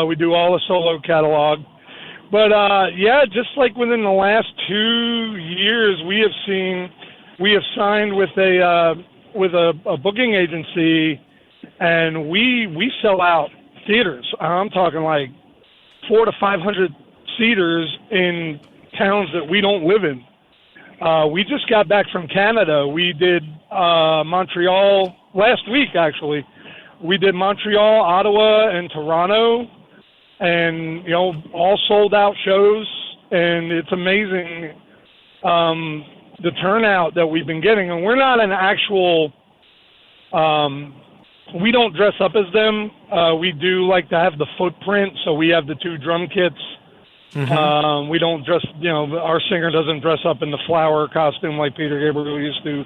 We do all the solo catalog. But, just like within the last 2 years, we have signed with a booking agency, and we sell out theaters. I'm talking like 400 to 500 seaters in towns that we don't live in. We just got back from Canada. We did Montreal last week, actually. We did Montreal, Ottawa, and Toronto, and all sold out shows. And it's amazing the turnout that we've been getting. And we're not an actual. We don't dress up as them. We do like to have the footprint, so we have the 2 drum kits. Mm-hmm. We don't dress, our singer doesn't dress up in the flower costume like Peter Gabriel used to.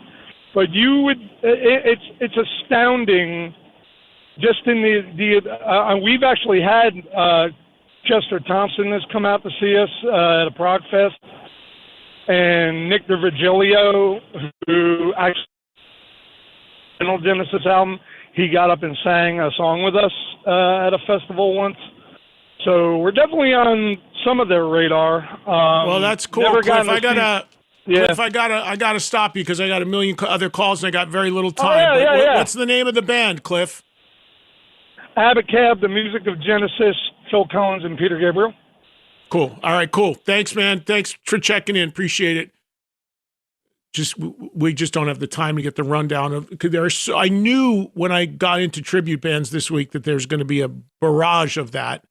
But it's astounding. Just in we've actually had Chester Thompson has come out to see us at a prog fest, and Nick DiVirgilio, who actually Genesis album. He got up and sang a song with us at a festival once. So we're definitely on some of their radar. Well, that's cool. Cliff, Cliff, I gotta stop you because I got a million other calls and I got very little time. What's the name of the band, Cliff? Abacab, the music of Genesis, Phil Collins, and Peter Gabriel. Cool. All right, cool. Thanks, man. Thanks for checking in. Appreciate it. We just don't have the time to get the rundown of, because I knew when I got into tribute bands this week that there's going to be a barrage of that.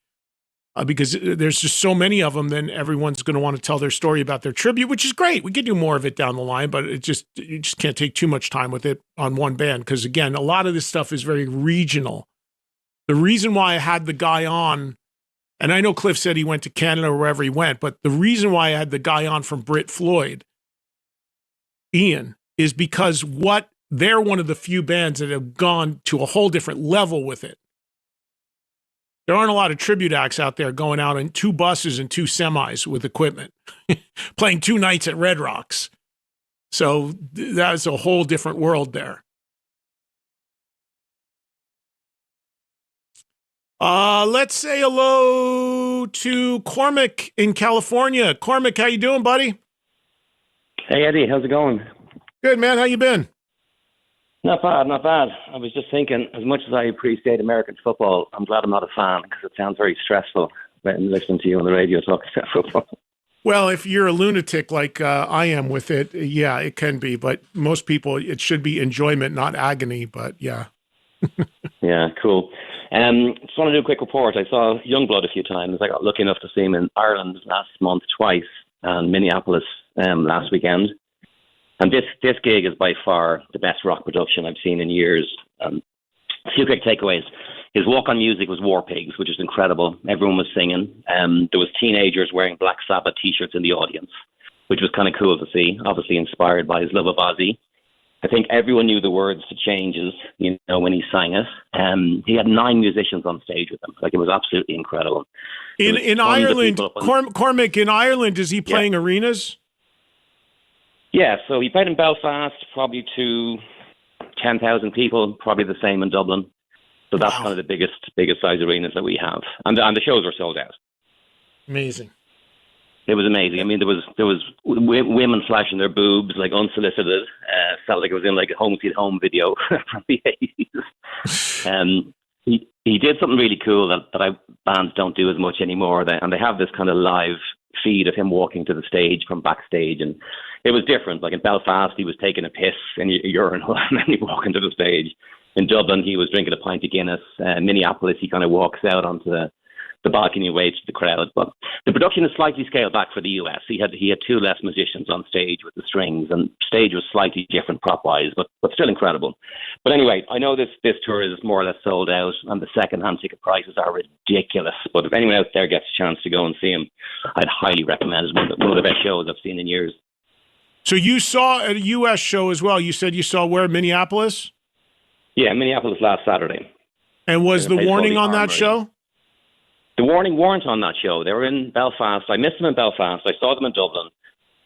because there's just so many of them, then everyone's going to want to tell their story about their tribute, which is great. We could do more of it down the line, but you just can't take too much time with it on one band. Because again, a lot of this stuff is very regional. The reason why I had the guy on, and I know Cliff said he went to Canada or wherever he went, but the reason why I had the guy on from Brit Floyd, Ian, is because they're one of the few bands that have gone to a whole different level with it. There aren't a lot of tribute acts out there going out in 2 buses and 2 semis with equipment, playing 2 nights at Red Rocks. So that's a whole different world there. Let's say hello to Cormac in California. Cormac, how you doing, buddy? Hey, Eddie, how's it going? Good, man. How you been? Not bad, not bad. I was just thinking, as much as I appreciate American football, I'm glad I'm not a fan because it sounds very stressful when listening to you on the radio talking about football. Well, if you're a lunatic like I am with it, yeah, it can be. But most people, it should be enjoyment, not agony. But yeah. Yeah, cool. Just want to do a quick report. I saw Yungblud a few times. I got lucky enough to see him in Ireland last month twice and Minneapolis last weekend. And this gig is by far the best rock production I've seen in years. A few quick takeaways. His walk-on music was War Pigs, which is incredible. Everyone was singing. There was teenagers wearing Black Sabbath T-shirts in the audience, which was kind of cool to see, obviously inspired by his love of Ozzy. I think everyone knew the words to Changes, when he sang it. He had 9 musicians on stage with him. Like, it was absolutely incredible. In Ireland, Cormac, in Ireland, is he playing arenas? Yeah, so he played in Belfast, probably to 10,000 people, probably the same in Dublin. So that's kind of the biggest size arenas that we have. And the shows were sold out. Amazing. It was amazing. I mean, there was women flashing their boobs, like unsolicited. Felt like it was in like a Home Sweet Home video from the 80s. He did something really cool that bands don't do as much anymore. And they have this kind of live feed of him walking to the stage from backstage. And it was different. Like in Belfast, he was taking a piss in a urinal and then he walked into the stage. In Dublin, he was drinking a pint of Guinness. Minneapolis, he kind of walks out onto the balcony and waves to the crowd. But the production is slightly scaled back for the US. He had 2 less musicians on stage with the strings, and stage was slightly different prop-wise, but still incredible. But anyway, I know this tour is more or less sold out, and the second-hand ticket prices are ridiculous. But if anyone out there gets a chance to go and see him, I'd highly recommend it. One of the best shows I've seen in years. So you saw a US show as well. You said you saw where, Minneapolis? Yeah, Minneapolis last Saturday. And was the Warning on that show? The Warning weren't on that show. They were in Belfast. I missed them in Belfast. I saw them in Dublin,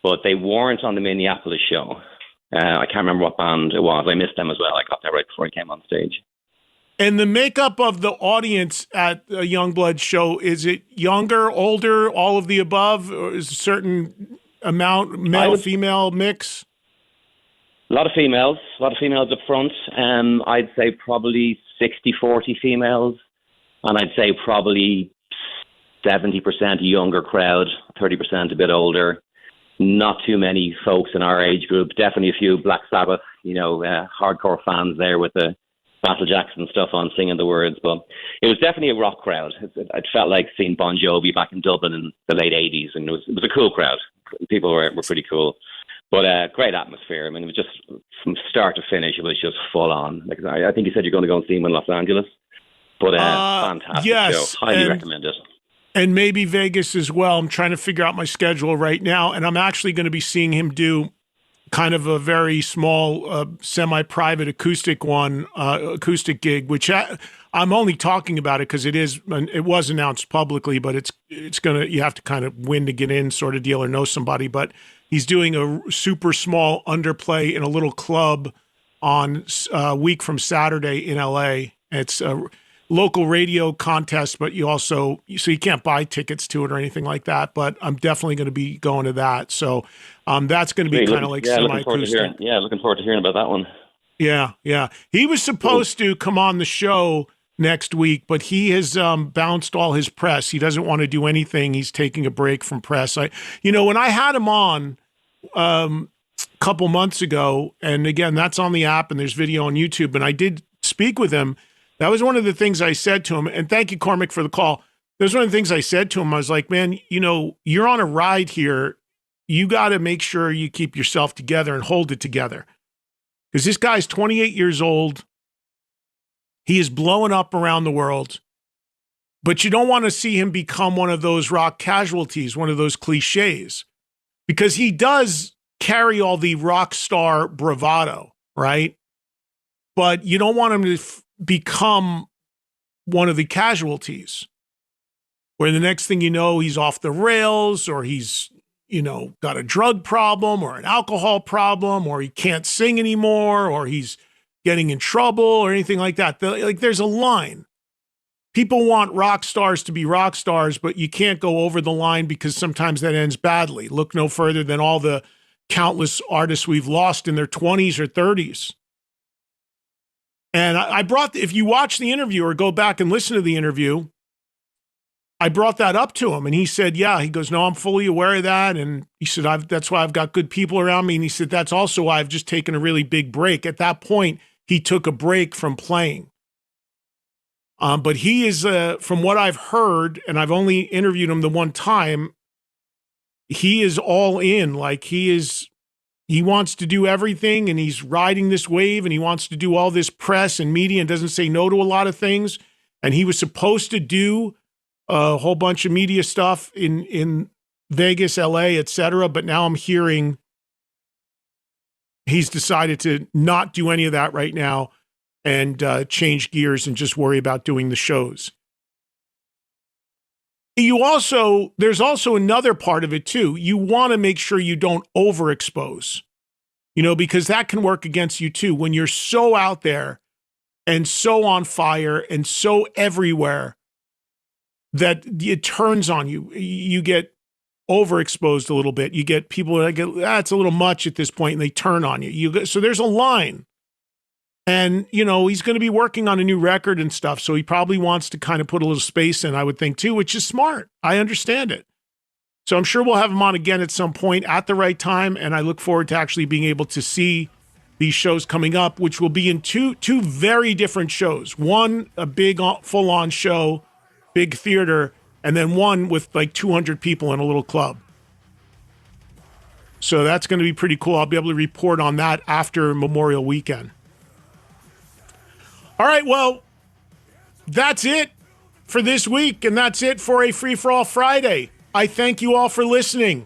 but they weren't on the Minneapolis show. I can't remember what band it was. I missed them as well. I got there right before he came on stage. And the makeup of the audience at a Yungblud show, is it younger, older, all of the above, or is a certain amount male, female mix? A lot of females up front. I'd say probably 60-40 females, and I'd say probably 70% younger crowd, 30% a bit older. Not too many folks in our age group. Definitely a few Black Sabbath, hardcore fans there with the Battle Jackson stuff on, singing the words. But it was definitely a rock crowd. It felt like seeing Bon Jovi back in Dublin in the late 80s, and it was a cool crowd. People were pretty cool. But great atmosphere. I mean, it was just from start to finish, it was just full on. Like I think you said you're going to go and see him in Los Angeles. But fantastic show. Highly recommend it. And maybe Vegas as well. I'm trying to figure out my schedule right now, and I'm actually going to be seeing him do kind of a very small, semi-private acoustic gig, which I'm only talking about it because it was announced publicly, but you have to kind of win to get in sort of deal or know somebody. But he's doing a super small underplay in a little club on a week from Saturday in LA. It's a local radio contest, but you can't buy tickets to it or anything like that. But I'm definitely going to be going to that. So that's going to be kind of like semi-acoustic. Looking forward to hearing about that one. Yeah. He was supposed to come on the show next week, but he has bounced all his press. He doesn't want to do anything. He's taking a break from press. When I had him on a couple months ago, and again, that's on the app and there's video on YouTube, and I did speak with him. That was one of the things I said to him, and thank you, Cormac, for the call. That's one of the things I said to him. I was like, man, you know, you're on a ride here. You got to make sure you keep yourself together and hold it together. Because this guy's 28 years old. He is blowing up around the world. But you don't want to see him become one of those rock casualties, one of those cliches. Because he does carry all the rock star bravado, right? But you don't want him to become one of the casualties, where the next thing you know, he's off the rails, or he's, you know, got a drug problem or an alcohol problem, or he can't sing anymore, or he's getting in trouble or anything like that. Like, there's a line. People want rock stars to be rock stars, but you can't go over the line because sometimes that ends badly. Look no further than all the countless artists we've lost in their 20s or 30s. And I brought, if you watch the interview or go back and listen to the interview, I brought that up to him, and he said, yeah, he goes, no, I'm fully aware of that. And he said, that's why I've got good people around me. And he said, that's also why I've just taken a really big break. At that point, he took a break from playing. But he is, from what I've heard, and I've only interviewed him the one time, he is all in. Like, he wants to do everything, and he's riding this wave, and he wants to do all this press and media and doesn't say no to a lot of things. And he was supposed to do a whole bunch of media stuff in Vegas, LA, etc. But now I'm hearing he's decided to not do any of that right now and change gears and just worry about doing the shows. There's also another part of it too. You want to make sure you don't overexpose, you know, because that can work against you too. When you're so out there and so on fire and so everywhere that it turns on you, you get overexposed a little bit. You get people that get, it's a little much at this point, and they turn on you. So there's a line. And, you know, he's going to be working on a new record and stuff, so he probably wants to kind of put a little space in, I would think, too, which is smart. I understand it. So I'm sure we'll have him on again at some point at the right time, and I look forward to actually being able to see these shows coming up, which will be in two very different shows. One, a big full-on show, big theater, and then one with like 200 people in a little club. So that's going to be pretty cool. I'll be able to report on that after Memorial Weekend. All right, well, that's it for this week, and that's it for a Free For All Friday. I thank you all for listening.